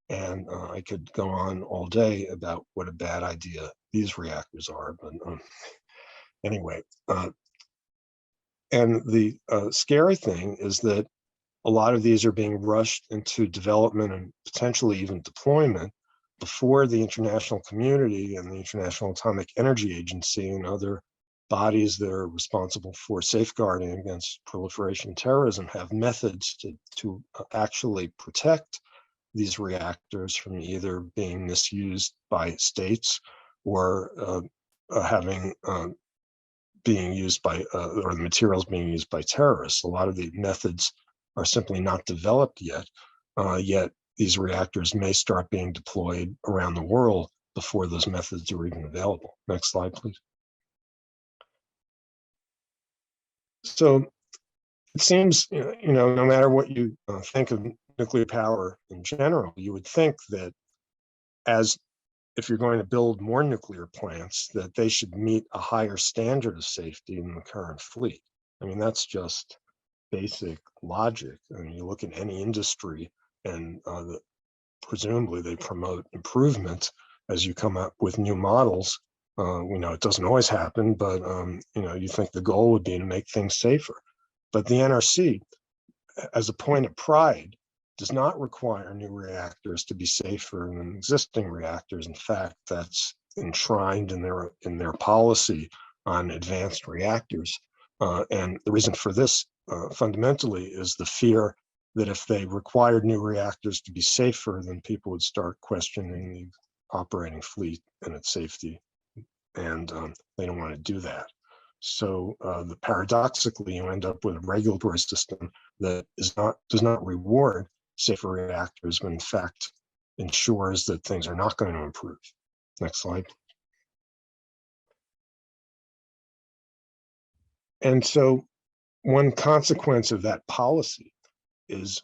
And I could go on all day about what a bad idea these reactors are, but anyway. And the scary thing is that a lot of these are being rushed into development and potentially even deployment before the international community and the International Atomic Energy Agency and other bodies that are responsible for safeguarding against proliferation and terrorism have methods to actually protect these reactors from either being misused by states or being used by, or the materials being used by terrorists. A lot of the methods are simply not developed yet, yet these reactors may start being deployed around the world before those methods are even available. Next slide, please. So it seems, no matter what you think of nuclear power in general, you would think that if you're going to build more nuclear plants, that they should meet a higher standard of safety than the current fleet. I mean, that's just basic logic. I mean, you look at any industry and presumably they promote improvement as you come up with new models. We know it doesn't always happen, but you think the goal would be to make things safer. But the NRC, as a point of pride, does not require new reactors to be safer than existing reactors. In fact, that's enshrined in their policy on advanced reactors. And the reason for this fundamentally is the fear that if they required new reactors to be safer, then people would start questioning the operating fleet and its safety. And they don't want to do that. So paradoxically, you end up with a regulatory system that does not reward safer reactors, but in fact ensures that things are not going to improve. Next slide. And so one consequence of that policy is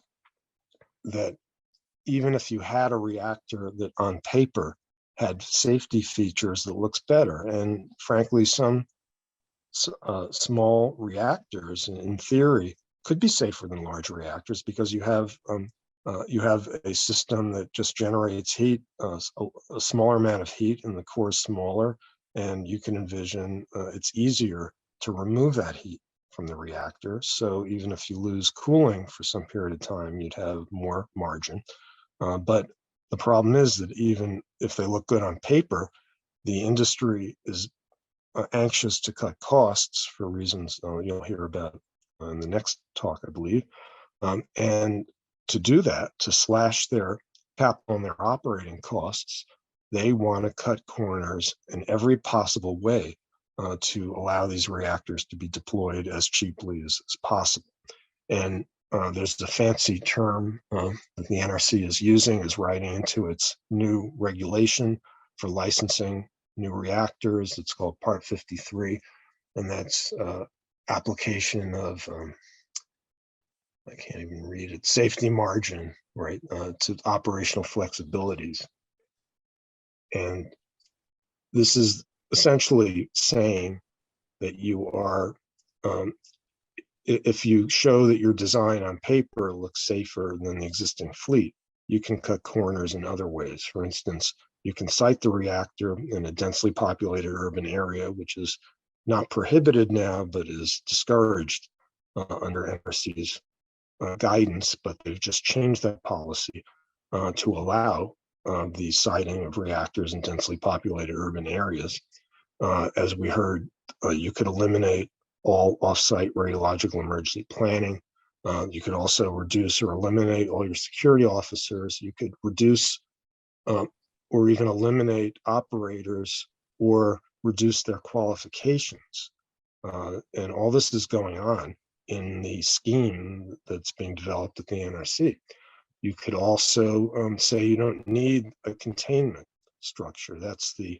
that even if you had a reactor that on paper had safety features that looks better, and frankly, some small reactors in theory could be safer than large reactors because you have a system that just generates heat, a smaller amount of heat, and the core is smaller, and you can envision it's easier to remove that heat from the reactor. So even if you lose cooling for some period of time, you'd have more margin. But the problem is that even if they look good on paper, the industry is anxious to cut costs for reasons you'll hear about in the next talk, I believe. And to do that, to slash their capital and their operating costs, they want to cut corners in every possible way to allow these reactors to be deployed as cheaply as possible. And there's a fancy term that the NRC is using, is writing into its new regulation for licensing new reactors. It's called Part 53, and that's application of, I can't even read it, safety margin, right, to operational flexibilities. And this is essentially saying that you are, if you show that your design on paper looks safer than the existing fleet, you can cut corners in other ways. For instance, you can site the reactor in a densely populated urban area, which is not prohibited now, but is discouraged under NRC's guidance, but they've just changed that policy to allow the siting of reactors in densely populated urban areas. As we heard, you could eliminate all off-site radiological emergency planning. You could also reduce or eliminate all your security officers. You could reduce or even eliminate operators or reduce their qualifications. And all this is going on in the scheme that's being developed at the NRC. You could also say you don't need a containment structure. That's the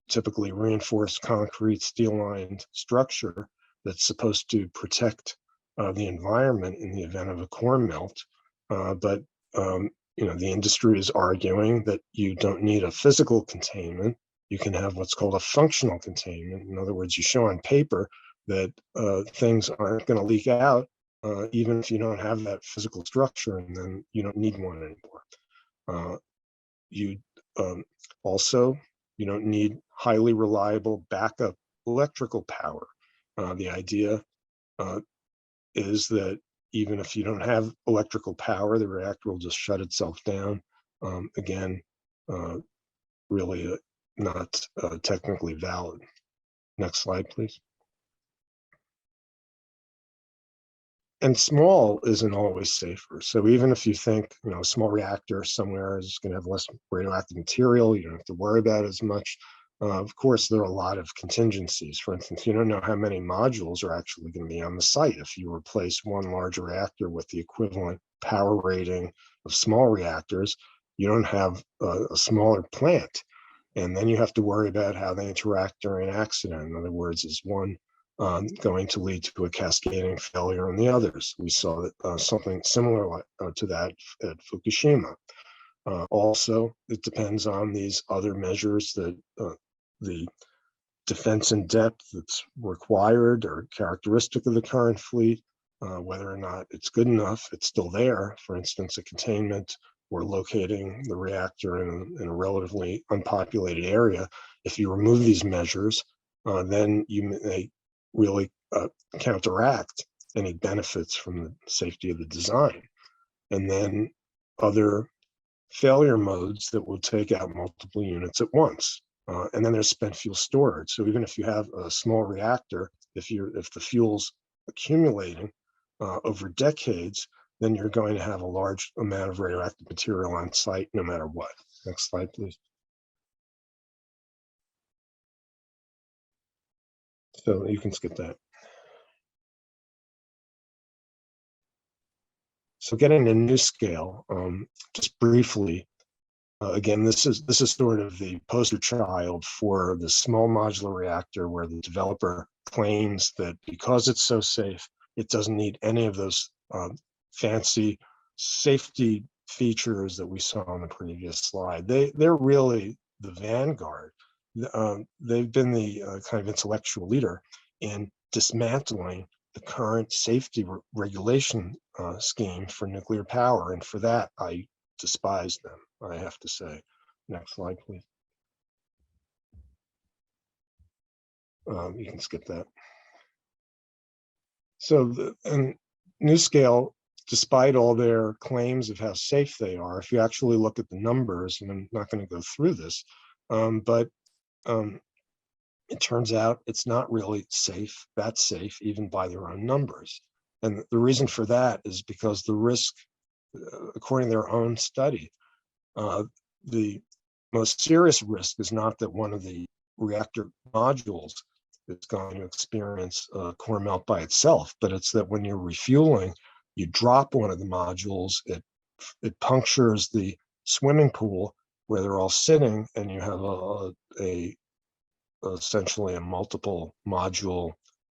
typically reinforced concrete steel-lined structure that's supposed to protect the environment in the event of a core melt. But the industry is arguing that you don't need a physical containment. You can have what's called a functional containment. In other words, you show on paper that things aren't going to leak out, even if you don't have that physical structure, and then you don't need one anymore. You also, you don't need highly reliable backup electrical power. The idea is that even if you don't have electrical power, the reactor will just shut itself down. Again, really not technically valid. Next slide, please. And small isn't always safer. So even if you think, a small reactor somewhere is going to have less radioactive material, you don't have to worry about it as much. Of course, there are a lot of contingencies. For instance, you don't know how many modules are actually going to be on the site. If you replace one large reactor with the equivalent power rating of small reactors, you don't have a smaller plant. And then you have to worry about how they interact during an accident. In other words, is one going to lead to a cascading failure on the others? We saw that, something similar to that at Fukushima. Also, it depends on these other measures that the defense in depth that's required or characteristic of the current fleet, whether or not it's good enough, it's still there. For instance, a containment or locating the reactor in a relatively unpopulated area. If you remove these measures, then you may really counteract any benefits from the safety of the design. And then other failure modes that will take out multiple units at once. And then there's spent fuel storage. So even if you have a small reactor, if the fuel's accumulating over decades, then you're going to have a large amount of radioactive material on site no matter what. Next slide, please. So you can skip that. So getting to NuScale, just briefly, again, this is sort of the poster child for the small modular reactor, where the developer claims that because it's so safe, it doesn't need any of those fancy safety features that we saw on the previous slide. They're really the vanguard. They've been the kind of intellectual leader in dismantling the current safety regulation scheme for nuclear power, and for that I despise them, I have to say. Next slide, please. You can skip that. So and NuScale, despite all their claims of how safe they are, if you actually look at the numbers, and I'm not going to go through this, but it turns out it's not really safe, that safe, even by their own numbers. And the reason for that is because the risk, according to their own study, the most serious risk is not that one of the reactor modules is going to experience core melt by itself, but it's that when you're refueling, you drop one of the modules, it punctures the swimming pool where they're all sitting, and you have essentially a multiple module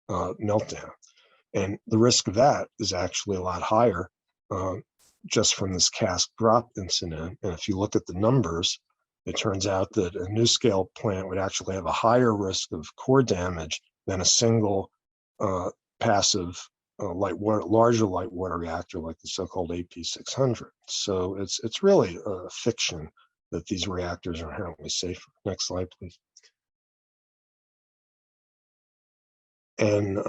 meltdown. And the risk of that is actually a lot higher just from this cask drop incident. And if you look at the numbers, it turns out that a NuScale plant would actually have a higher risk of core damage than a single passive larger light water reactor like the so-called AP600. So it's really a fiction that these reactors are inherently safer. Next slide, please. And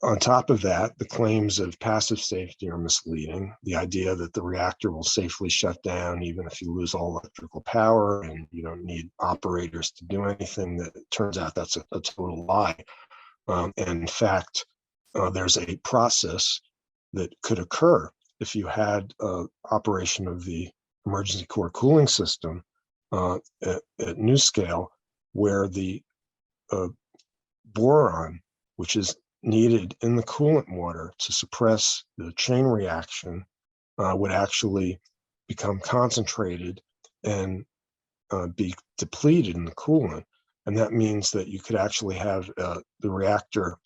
on top of that, the claims of passive safety are misleading. The idea that the reactor will safely shut down even if you lose all electrical power and you don't need operators to do anything, that it turns out that's a total lie. And in fact, there's a process that could occur if you had operation of the emergency core cooling system at NuScale, where the boron, which is needed in the coolant water to suppress the chain reaction, would actually become concentrated and be depleted in the coolant. And that means that you could actually have the reactor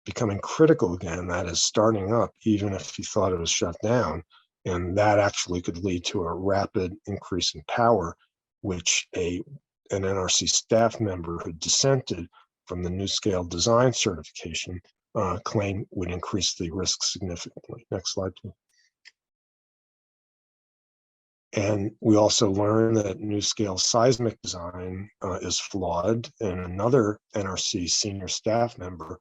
becoming critical again, that is starting up, even if you thought it was shut down, And that actually could lead to a rapid increase in power, which an NRC staff member who dissented from the NuScale design certification claim would increase the risk significantly. Next slide, please. And we also learned that NuScale seismic design is flawed, and another NRC senior staff member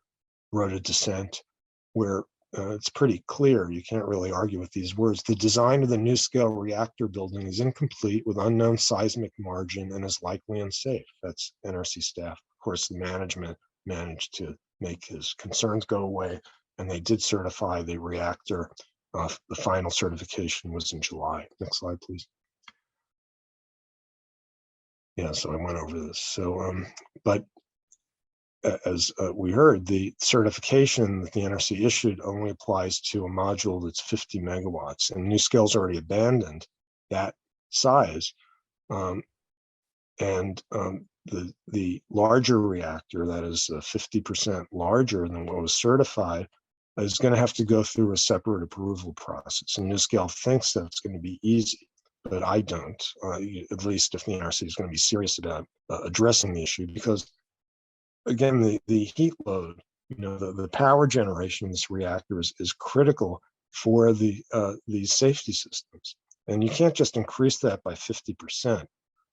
wrote a dissent where it's pretty clear, you can't really argue with these words. The design of the NuScale reactor building is incomplete with unknown seismic margin and is likely unsafe. That's NRC staff. Of course, the management managed to make his concerns go away, and they did certify the reactor. The final certification was in July. Next slide, please. Yeah, so I went over this. So, but as we heard, the certification that the NRC issued only applies to a module that's 50 megawatts, and NuScale's already abandoned that size. The larger reactor, that is 50% larger than what was certified, is going to have to go through a separate approval process. And NuScale thinks that it's going to be easy, but I don't, at least if the NRC is going to be serious about addressing the issue, because again, the heat load, the power generation in this reactor is critical for these safety systems. And you can't just increase that by 50%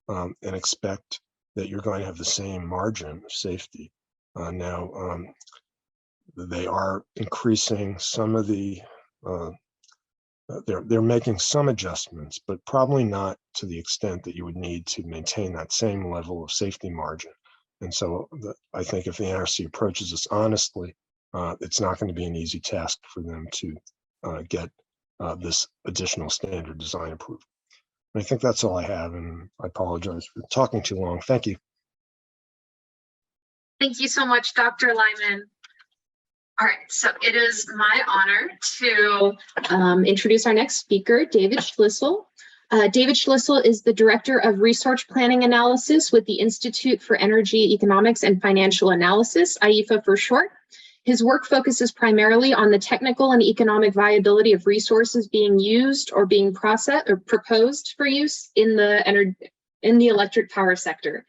and expect that you're going to have the same margin of safety. They are increasing some of the, they're making some adjustments, but probably not to the extent that you would need to maintain that same level of safety margin. And so I think if the NRC approaches this honestly, it's not going to be an easy task for them to get this additional standard design approved. And I think that's all I have, and I apologize for talking too long. Thank you. Thank you so much, Dr. Lyman. All right, so it is my honor to introduce our next speaker, David Schlissel. David Schlissel is the Director of Resource Planning Analysis with the Institute for Energy Economics and Financial Analysis, IEFA for short. His work focuses primarily on the technical and economic viability of resources being used or being processed or proposed for use in the electric power sector.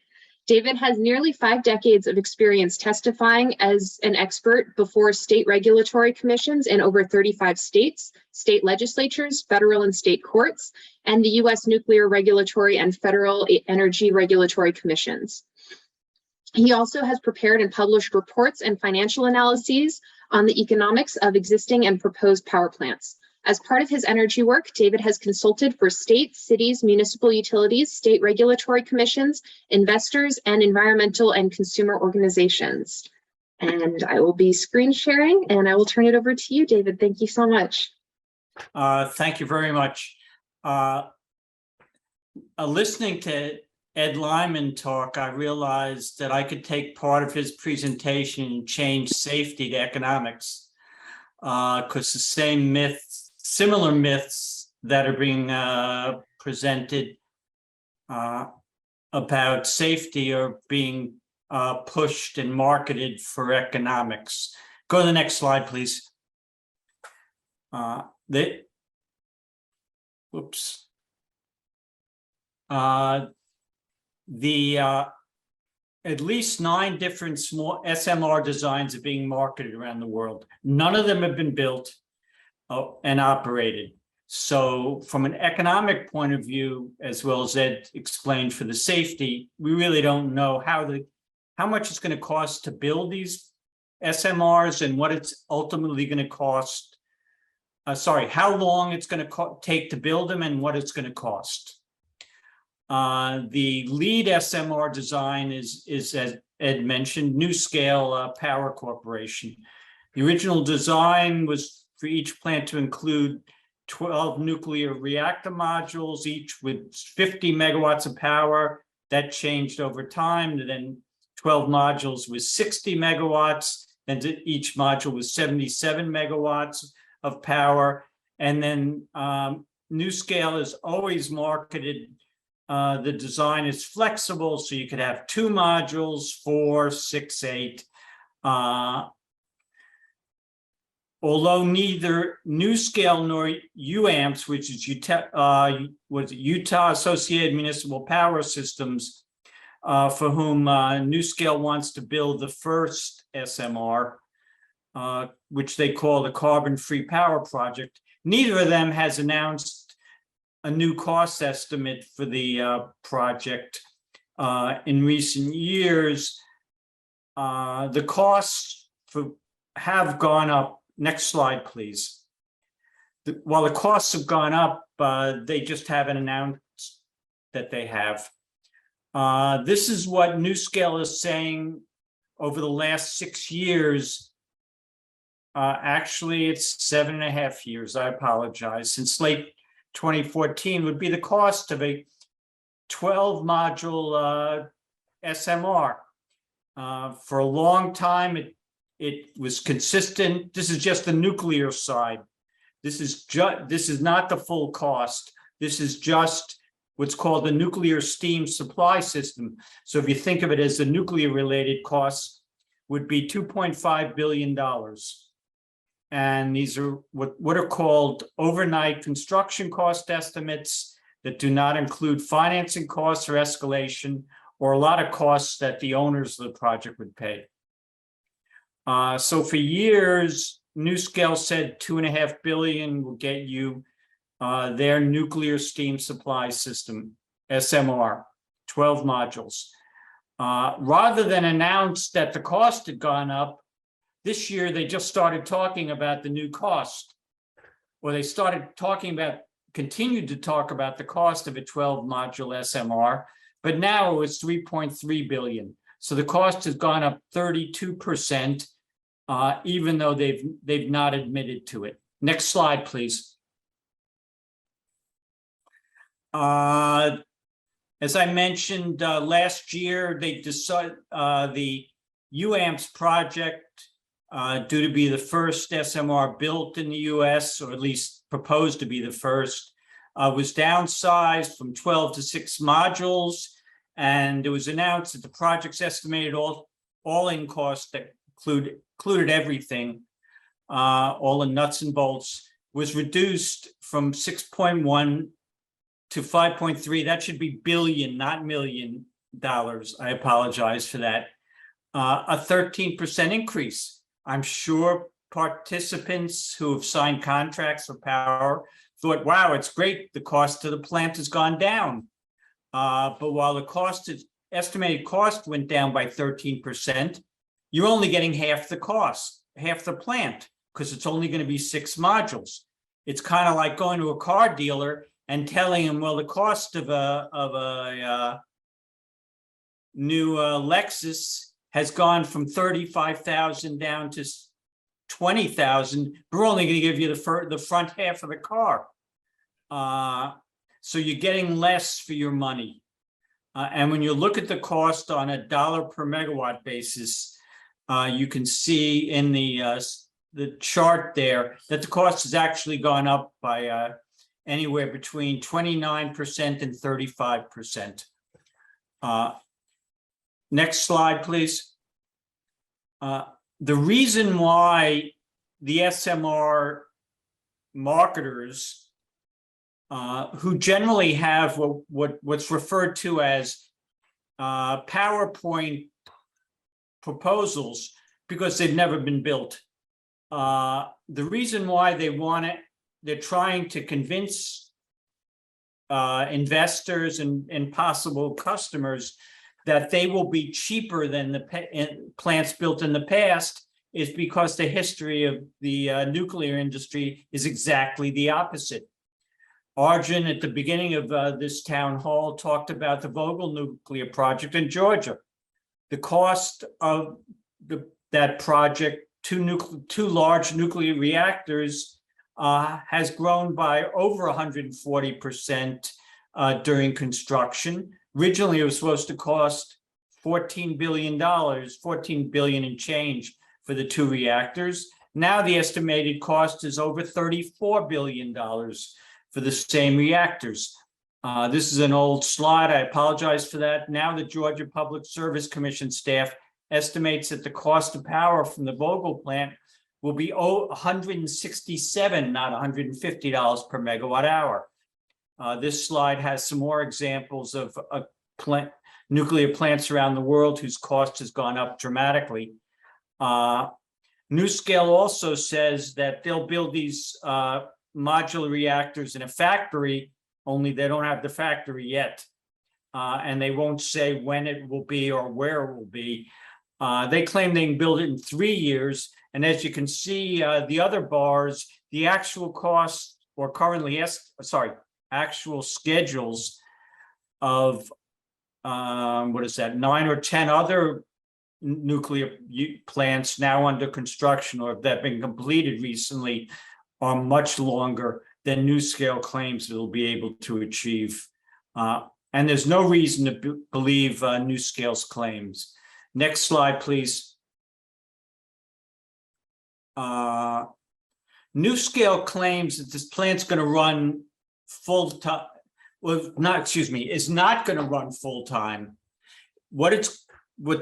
David has nearly 5 decades of experience testifying as an expert before state regulatory commissions in over 35 states, state legislatures, federal and state courts, and the U.S. Nuclear Regulatory and Federal Energy Regulatory Commissions. He also has prepared and published reports and financial analyses on the economics of existing and proposed power plants. As part of his energy work, David has consulted for states, cities, municipal utilities, state regulatory commissions, investors, and environmental and consumer organizations. And I will be screen sharing, and I will turn it over to you, David. Thank you so much. Thank you very much. Listening to Ed Lyman talk, I realized that I could take part of his presentation and change safety to economics, because the same similar myths that are being presented about safety are being pushed and marketed for economics. Go to the next slide, please. At least 9 different small SMR designs are being marketed around the world. None of them have been built and operated. So from an economic point of view, as well as Ed explained for the safety, we really don't know how much it's going to cost to build these SMRs and what it's ultimately going to cost. How long it's going to take to build them and what it's going to cost. The lead SMR design is as Ed mentioned, NuScale Power Corporation. The original design was for each plant to include 12 nuclear reactor modules, each with 50 megawatts of power. That changed over time. Then 12 modules with 60 megawatts, and each module was 77 megawatts of power. And then NuScale has always marketed the design is flexible, so you could have 2 modules, 4, 6, 8. although neither NuScale nor UAMPS, which is Utah Associated Municipal Power Systems, for whom NuScale wants to build the first SMR, which they call the Carbon Free Power Project, neither of them has announced a new cost estimate for the project. In recent years, the costs have gone up. Next slide, please. While the costs have gone up, they just haven't announced that they have. This is what NuScale is saying over the last 6 years. Actually, it's 7.5 years. I apologize. Since late 2014 would be the cost of a 12 module SMR. For a long time, it was consistent. This is just the nuclear side. This is not the full cost. This is just what's called the nuclear steam supply system. So if you think of it as the nuclear related costs, would be $2.5 billion. And these are what are called overnight construction cost estimates that do not include financing costs or escalation, or a lot of costs that the owners of the project would pay. So for years, NuScale said $2.5 billion will get you their nuclear steam supply system, SMR, 12 modules. Rather than announce that the cost had gone up, this year they just started talking about the new cost, or they continued to talk about the cost of a 12 module SMR, but now it's $3.3 billion. So the cost has gone up 32%, even though they've not admitted to it. Next slide, please. As I mentioned last year, they decided the UAMPS project, due to be the first SMR built in the US, or at least proposed to be the first, was downsized from 12 to 6 modules. And it was announced that the project's estimated all-in cost that included everything, all the nuts and bolts, was reduced from 6.1 to 5.3. That should be billion, not million dollars. I apologize for that. A 13% increase. I'm sure participants who have signed contracts for power thought, wow, it's great. The cost of the plant has gone down. But while the estimated cost went down by 13%, you're only getting half the cost, half the plant, because it's only going to be 6 modules. It's kind of like going to a car dealer and telling him, well, the cost of a new Lexus has gone from 35,000 down to 20,000. We're only going to give you the front half of the car. So you're getting less for your money. And when you look at the cost on a dollar per megawatt basis, you can see in the chart there that the cost has actually gone up by anywhere between 29% and 35%. Next slide, please. The reason why the SMR marketers, who generally have what's referred to as PowerPoint proposals, because they've never been built. The reason why they want it, they're trying to convince investors and possible customers that they will be cheaper than the plants built in the past, is because the history of the nuclear industry is exactly the opposite. Arjun, at the beginning of this town hall, talked about the Vogtle nuclear project in Georgia. The cost of that project, two large nuclear reactors, has grown by over 140% during construction. Originally, it was supposed to cost $14 billion, $14 billion and change for the 2 reactors. Now the estimated cost is over $34 billion for the same reactors. This is an old slide. I apologize for that. Now the Georgia Public Service Commission staff estimates that the cost of power from the Vogtle plant will be $167, not $150 per megawatt hour. This slide has some more examples of nuclear plants around the world whose cost has gone up dramatically. NuScale also says that they'll build these modular reactors in a factory, only they don't have the factory yet. And they won't say when it will be or where it will be. They claim they can build it in 3 years. And as you can see, the other bars, the actual cost or currently, actual schedules of, 9 or 10 other nuclear plants now under construction or that have been completed recently are much longer than NuScale claims it'll be able to achieve. And there's no reason to believe NuScale's claims. Next slide, please. NuScale claims that this plant's going to run full time. Well, is not going to run full time. What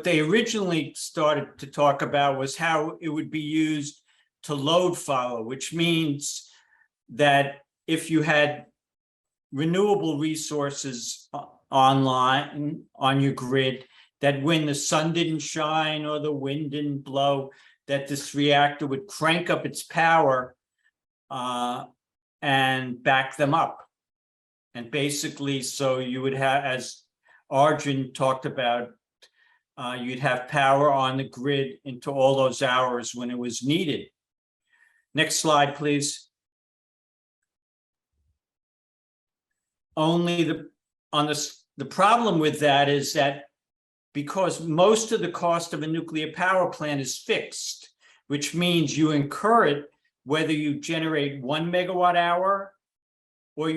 they originally started to talk about was how it would be used to load follow, which means that if you had renewable resources online on your grid, that when the sun didn't shine or the wind didn't blow, that this reactor would crank up its power and back them up. And basically, so you would have, as Arjun talked about, you'd have power on the grid into all those hours when it was needed. Next slide, please. Only the problem with that is that because most of the cost of a nuclear power plant is fixed, which means you incur it whether you generate 1 megawatt hour or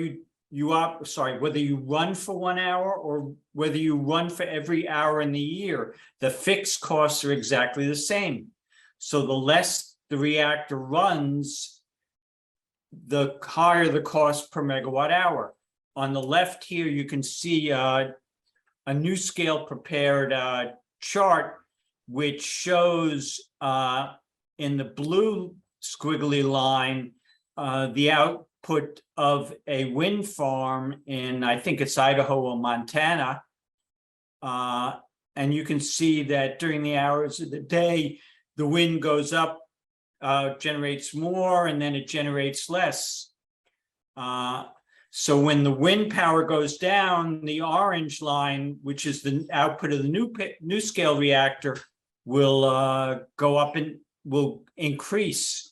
whether you run for 1 hour or whether you run for every hour in the year, the fixed costs are exactly the same. So the less the reactor runs, the higher the cost per megawatt hour. On the left here, you can see a NuScale prepared chart, which shows in the blue squiggly line, the output of a wind farm in, I think it's Idaho or Montana. And you can see that during the hours of the day, the wind goes up, generates more, and then it generates less. So when the wind power goes down, the orange line, which is the output of the NuScale reactor, will go up and will increase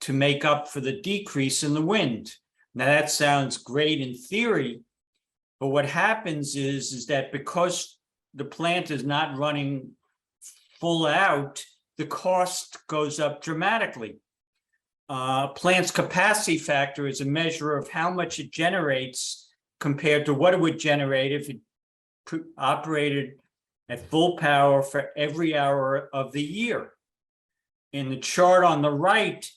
to make up for the decrease in the wind. Now that sounds great in theory, but what happens is that because the plant is not running full out, the cost goes up dramatically. Plant's capacity factor is a measure of how much it generates compared to what it would generate if it operated at full power for every hour of the year. In the chart on the right,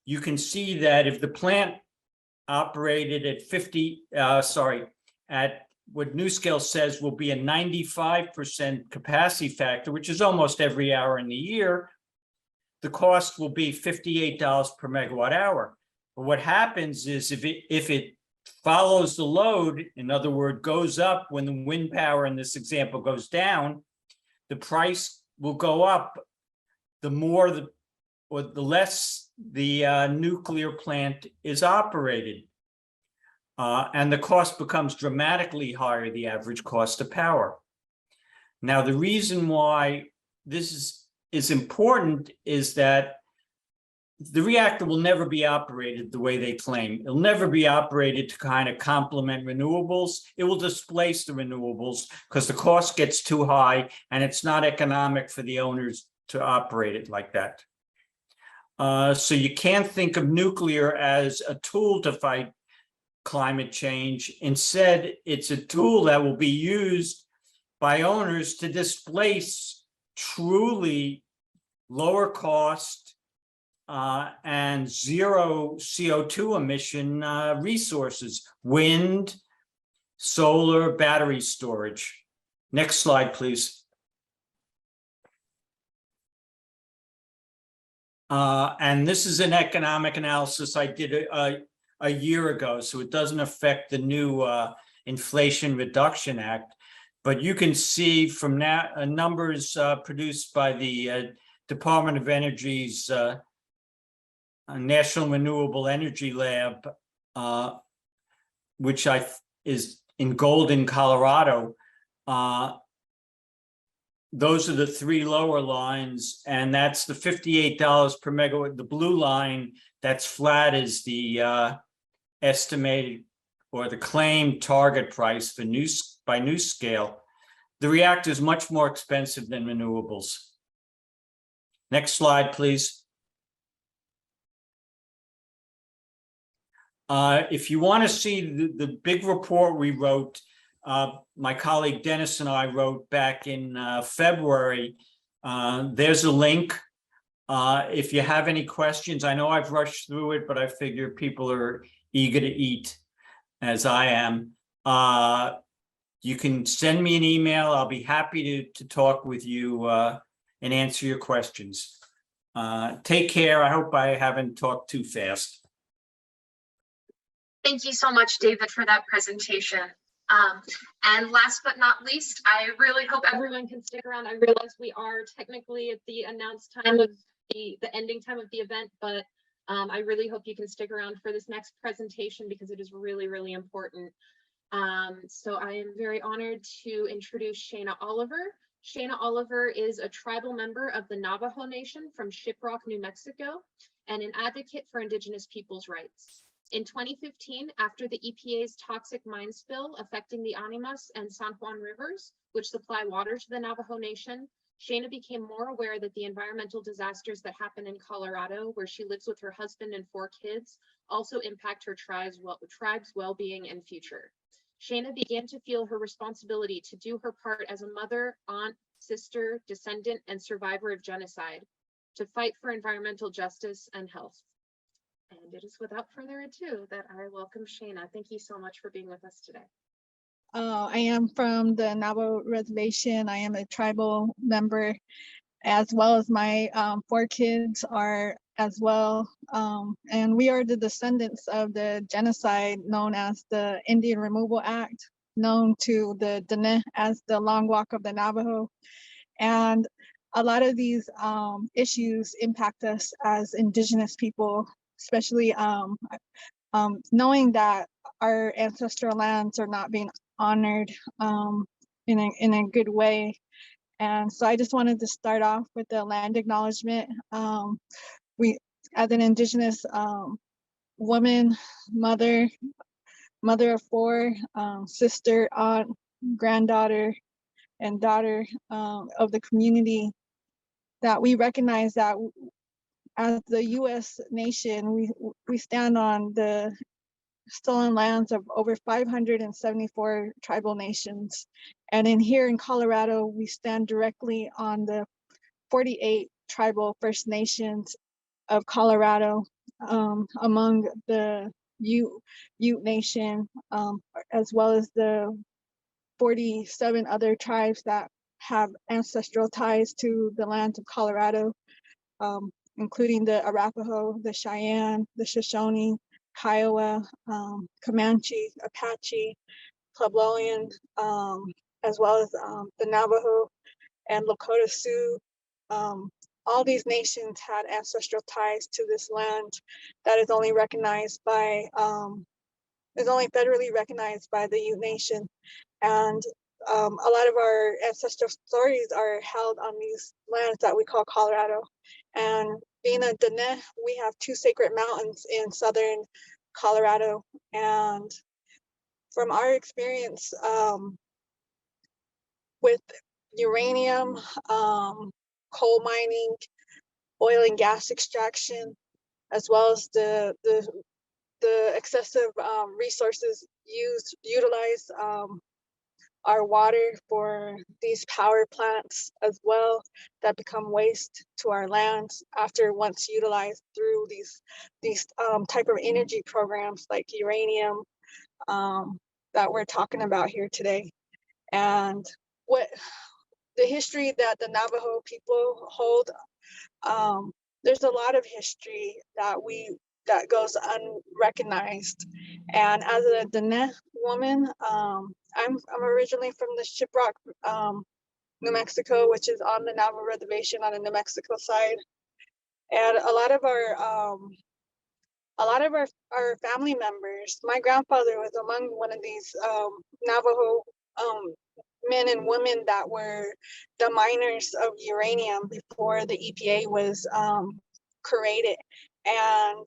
you can see that if the plant operated at at what NuScale says will be a 95% capacity factor, which is almost every hour in the year, the cost will be $58 per megawatt hour. But what happens is if it follows the load, in other words, goes up when the wind power in this example goes down, the price will go up the more the less the nuclear plant is operated. And the cost becomes dramatically higher, the average cost of power. Now, the reason why this is important is that the reactor will never be operated the way they claim. It'll never be operated to kind of complement renewables. It will displace the renewables because the cost gets too high and it's not economic for the owners to operate it like that. So you can't think of nuclear as a tool to fight climate change. Instead, it's a tool that will be used by owners to displace truly lower cost and zero CO2 emission resources, wind, solar, battery storage. Next slide, please. And this is an economic analysis I did a year ago, so it doesn't affect the new Inflation Reduction Act. But you can see from now numbers produced by the Department of Energy's National Renewable Energy Lab, which is in Golden, Colorado. Those are the three lower lines, and that's the $58 per megawatt. The blue line that's flat is the estimated or the claimed target price for by NuScale. The reactor is much more expensive than renewables. Next slide, please. If you want to see the big report we wrote, my colleague Dennis and I wrote back in February, there's a link. If you have any questions, I know I've rushed through it, but I figure people are eager to eat, as I am. You can send me an email. I'll be happy to talk with you and answer your questions. Take care. I hope I haven't talked too fast. Thank you so much, David, for that presentation. And last but not least, I really hope everyone can stick around. I realize we are technically at the announced time of the ending time of the event, but I really hope you can stick around for this next presentation because it is really, really important. So I am very honored to introduce Shaina Oliver. Shaina Oliver is a tribal member of the Navajo Nation from Shiprock, New Mexico, and an advocate for Indigenous peoples' rights. In 2015, after the EPA's toxic mine spill affecting the Animas and San Juan rivers, which supply water to the Navajo Nation, Shaina became more aware that the environmental disasters that happen in Colorado, where she lives with her husband and 4 kids, also impact her tribe's well-being and future. Shaina began to feel her responsibility to do her part as a mother, aunt, sister, descendant, and survivor of genocide, to fight for environmental justice and health. And it is without further ado that I welcome Shaina. Thank you so much for being with us today. I am from the Navajo Reservation. I am a tribal member, as well as my 4 kids are as well. And we are the descendants of the genocide known as the Indian Removal Act, known to the Dene as the Long Walk of the Navajo. And a lot of these issues impact us as Indigenous people, especially knowing that our ancestral lands are not being honored in a good way. And so I just wanted to start off with the land acknowledgement. We, as an Indigenous woman, mother of 4, sister, aunt, granddaughter, and daughter of the community, that we recognize that as the U.S. nation, we stand on the stolen lands of over 574 tribal nations. And here in Colorado, we stand directly on the 48 tribal First Nations of Colorado, among the Ute Nation, as well as the 47 other tribes that have ancestral ties to the lands of Colorado, including the Arapaho, the Cheyenne, the Shoshone, Kiowa, Comanche, Apache, Puebloan, as well as the Navajo and Lakota Sioux. All these nations had ancestral ties to this land that is only recognized by, is only federally recognized by the Ute Nation. And a lot of our ancestral stories are held on these lands that we call Colorado. And being a Dene, we have 2 sacred mountains in southern Colorado. And from our experience with uranium, coal mining, oil and gas extraction, as well as the excessive resources utilized our water for these power plants as well, that become waste to our lands after once utilized through these type of energy programs like uranium that we're talking about here today. And what the history that the Navajo people hold there's a lot of history that goes unrecognized. And as a Dene woman, I'm originally from the Shiprock, New Mexico, which is on the Navajo reservation on the New Mexico side. And a lot of our family members, my grandfather was among one of these Navajo men and women that were the miners of uranium before the EPA was created. And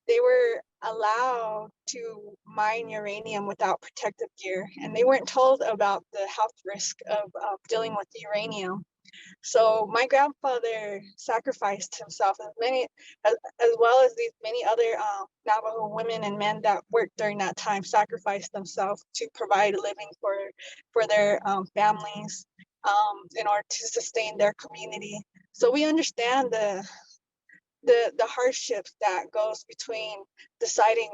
they were allowed to mine uranium without protective gear, and they weren't told about the health risk of dealing with uranium. So my grandfather sacrificed himself, as well as these many other Navajo women and men that worked during that time, sacrificed themselves to provide a living for their families in order to sustain their community. So we understand the hardships that goes between deciding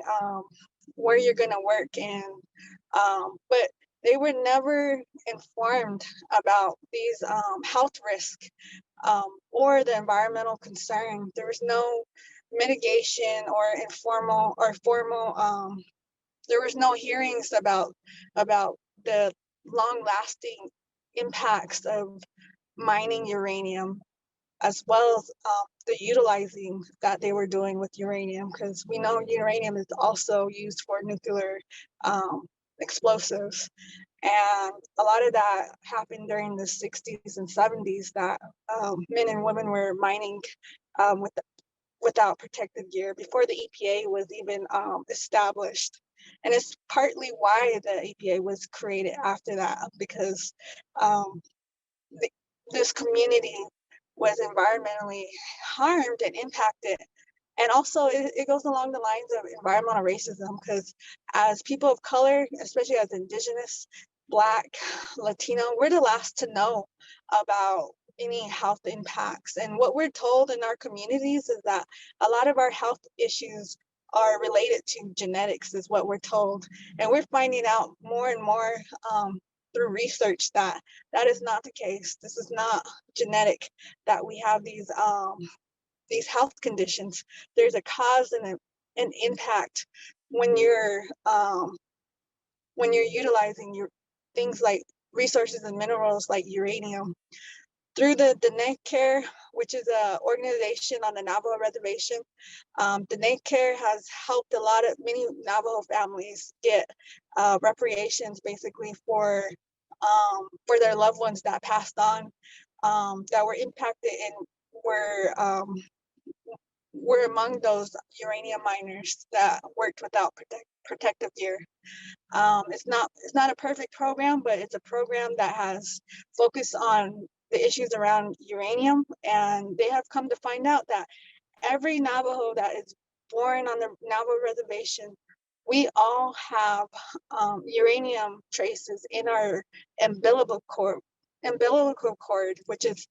where you're going to work, and but they were never informed about these health risks or the environmental concern. There was no mitigation or informal or formal. There was no hearings about the long-lasting impacts of mining uranium, as well as the utilizing that they were doing with uranium, because we know uranium is also used for nuclear explosives. And a lot of that happened during the 60s and 70s, that men and women were mining without protective gear before the EPA was even established. And it's partly why the EPA was created after that, because this community was environmentally harmed and impacted. And also it goes along the lines of environmental racism, because as people of color, especially as Indigenous, Black, Latino, we're the last to know about any health impacts. And what we're told in our communities is that a lot of our health issues are related to genetics, is what we're told. And we're finding out more and more through research that is not the case. This is not genetic, that we have these health conditions. There's a cause and an impact when you're utilizing your things like resources and minerals like uranium. Through the Dene Care, which is an organization on the Navajo reservation, Dene Care has helped many Navajo families get reparations, basically for their loved ones that passed on, that were impacted and were among those uranium miners that worked without protective gear. It's not a perfect program, but it's a program that has focused on the issues around uranium. And they have come to find out that every Navajo that is born on the Navajo reservation, we all have uranium traces in our umbilical cord, which is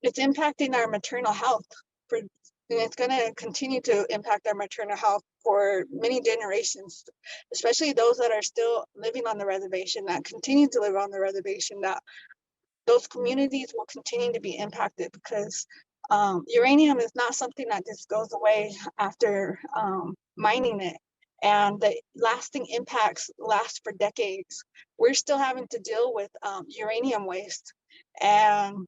it's impacting our maternal health, and it's going to continue to impact our maternal health for many generations, especially those that are still living on the reservation, that continue to live on the reservation, that those communities will continue to be impacted, because uranium is not something that just goes away after mining it. And the lasting impacts last for decades. We're still having to deal with uranium waste. And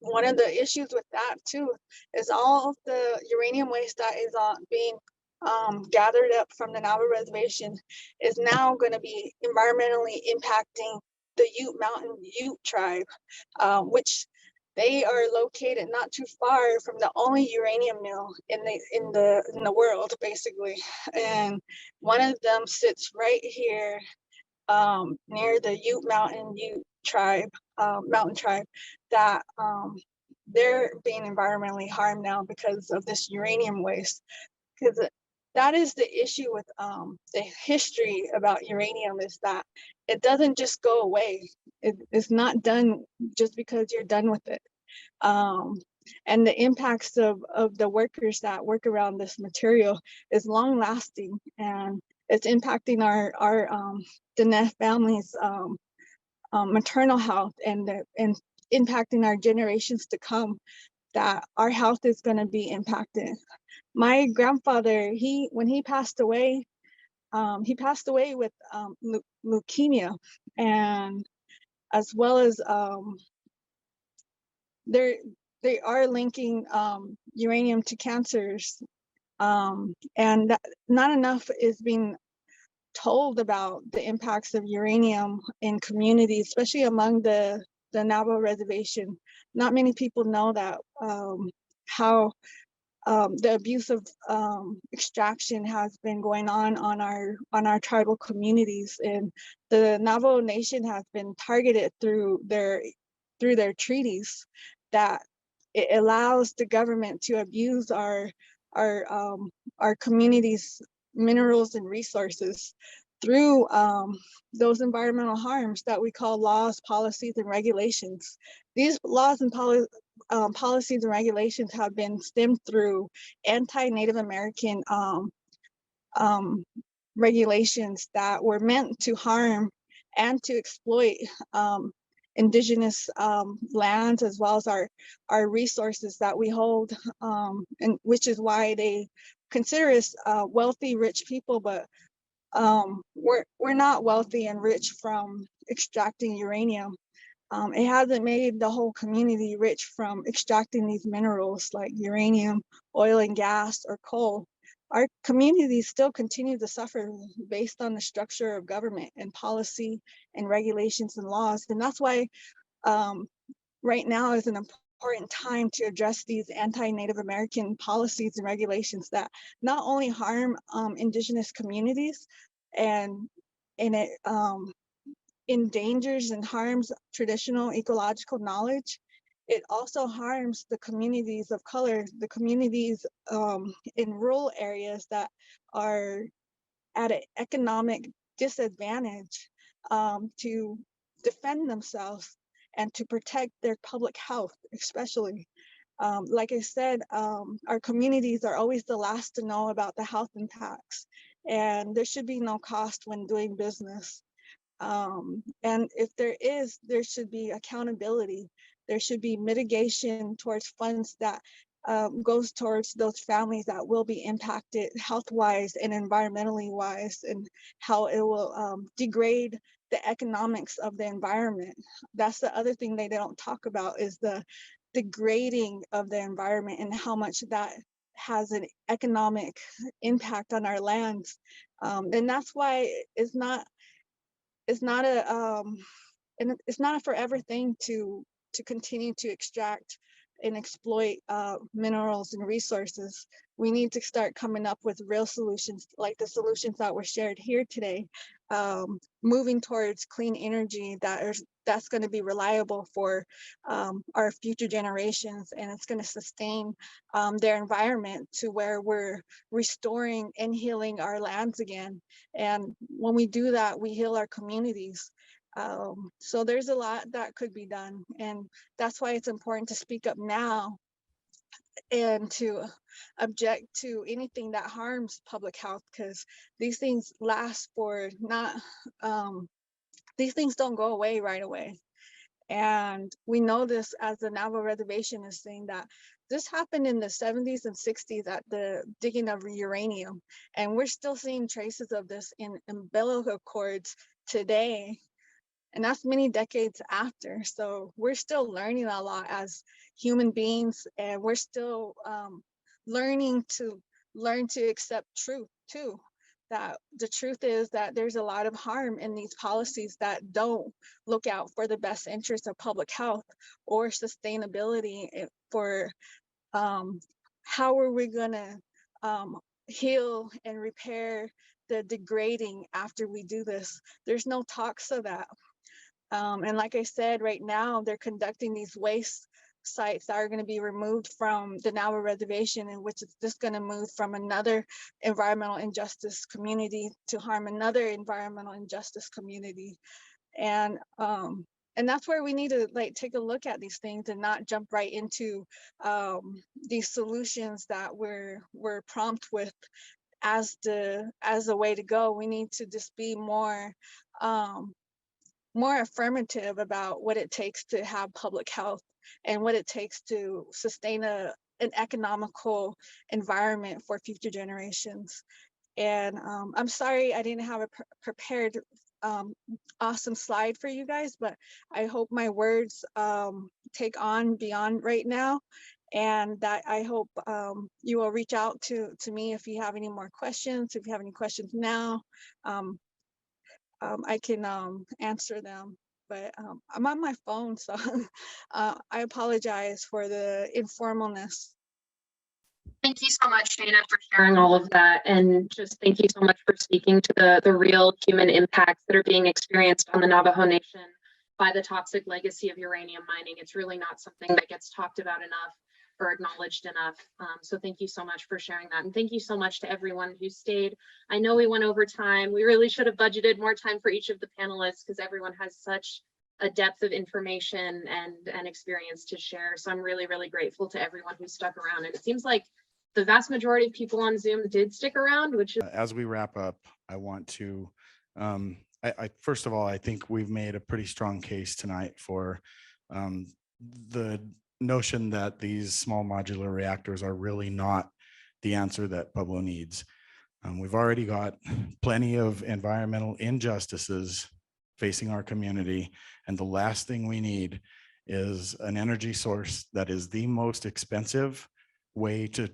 one of the issues with that too is all of the uranium waste that is being gathered up from the Navajo reservation is now going to be environmentally impacting the Mountain Ute tribe, which they are located not too far from the only uranium mill in the world, basically. And one of them sits right here near the Mountain tribe, that they're being environmentally harmed now because of this uranium waste. Because that is the issue with the history about uranium, is that it doesn't just go away. It's not done just because you're done with it. And the impacts of the workers that work around this material is long lasting, and it's impacting our Dene families' maternal health, and impacting our generations to come. that our health is going to be impacted. My grandfather, when he passed away with leukemia, and as well as they are linking uranium to cancers, and that not enough is being told about the impacts of uranium in communities, especially among the Navajo reservation. Not many people know that how the abuse of extraction has been going on our tribal communities, and the Navajo Nation has been targeted through their treaties that it allows the government to abuse our communities' minerals and resources through those environmental harms that we call laws, policies, and regulations. These laws and policies and regulations have been stemmed through anti-Native American regulations that were meant to harm and to exploit indigenous lands, as well as our resources that we hold, and which is why they consider us wealthy, rich people, but we're not wealthy and rich from extracting uranium. It hasn't made the whole community rich from extracting these minerals like uranium, oil and gas, or coal. Our communities still continue to suffer based on the structure of government and policy and regulations and laws. And that's why right now is an important time to address these anti-Native American policies and regulations that not only harm indigenous communities, and it endangers and harms traditional ecological knowledge, it also harms the communities of color, the communities in rural areas that are at an economic disadvantage to defend themselves and to protect their public health, especially. Like I said, our communities are always the last to know about the health impacts, and there should be no cost when doing business. And if there is, there should be accountability. There should be mitigation towards funds that goes towards those families that will be impacted health-wise and environmentally wise, and how it will degrade the economics of the environment. That's the other thing they don't talk about, is the degrading of the environment and how much that has an economic impact on our lands. And that's why it's not a forever thing to continue to extract and exploit minerals and resources. We need to start coming up with real solutions, like the solutions that were shared here today, moving towards clean energy that's going to be reliable for our future generations, and it's going to sustain their environment to where we're restoring and healing our lands again. And when we do that, we heal our communities. So there's a lot that could be done, and that's why it's important to speak up now and to object to anything that harms public health, because these things last for not these things don't go away right away. And we know this, as the Navajo reservation is saying, that this happened in the 70s and 60s at the digging of uranium, and we're still seeing traces of this in umbilical cords today, and that's many decades after. So we're still learning a lot as human beings, and we're still learn to accept truth too. That the truth is that there's a lot of harm in these policies that don't look out for the best interest of public health or sustainability for how are we gonna heal and repair the degrading after we do this. There's no talks of that. And like I said, right now they're conducting these waste sites that are going to be removed from the Navajo reservation, in which is just going to move from another environmental injustice community to harm another environmental injustice community. And that's where we need to take a look at these things and not jump right into these solutions that we're prompt with as the way to go. We need to just be more more affirmative about what it takes to have public health and what it takes to sustain an economical environment for future generations. And I'm sorry I didn't have a prepared awesome slide for you guys, but I hope my words take on beyond right now, and that I hope you will reach out to me if you have any more questions. If you have any questions now, I can answer them. But I'm on my phone, so I apologize for the informalness. Thank you so much, Shaina, for sharing all of that. And just thank you so much for speaking to the real human impacts that are being experienced on the Navajo Nation by the toxic legacy of uranium mining. It's really not something that gets talked about enough or acknowledged enough. So thank you so much for sharing that. And thank you so much to everyone who stayed. I know we went over time. We really should have budgeted more time for each of the panelists because everyone has such a depth of information and experience to share. So I'm really, really grateful to everyone who stuck around. And it seems like the vast majority of people on Zoom did stick around, which is. As we wrap up, I want to, first of all, I think we've made a pretty strong case tonight for the notion that these small modular reactors are really not the answer that Pueblo needs. We've already got plenty of environmental injustices facing our community, and the last thing we need is an energy source that is the most expensive way to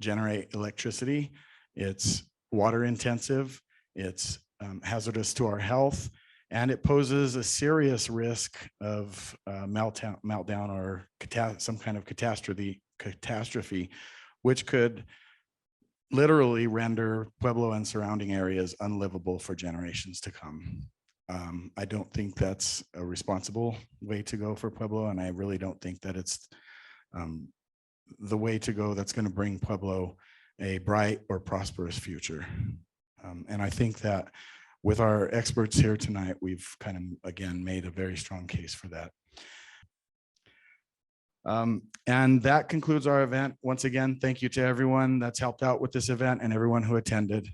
generate electricity. It's water intensive, it's hazardous to our health, and it poses a serious risk of meltdown or some kind of catastrophe, which could literally render Pueblo and surrounding areas unlivable for generations to come. I don't think that's a responsible way to go for Pueblo, and I really don't think that it's the way to go that's going to bring Pueblo a bright or prosperous future. And I think that with our experts here tonight, we've kind of, again, made a very strong case for that. And that concludes our event. Once again, thank you to everyone that's helped out with this event and everyone who attended.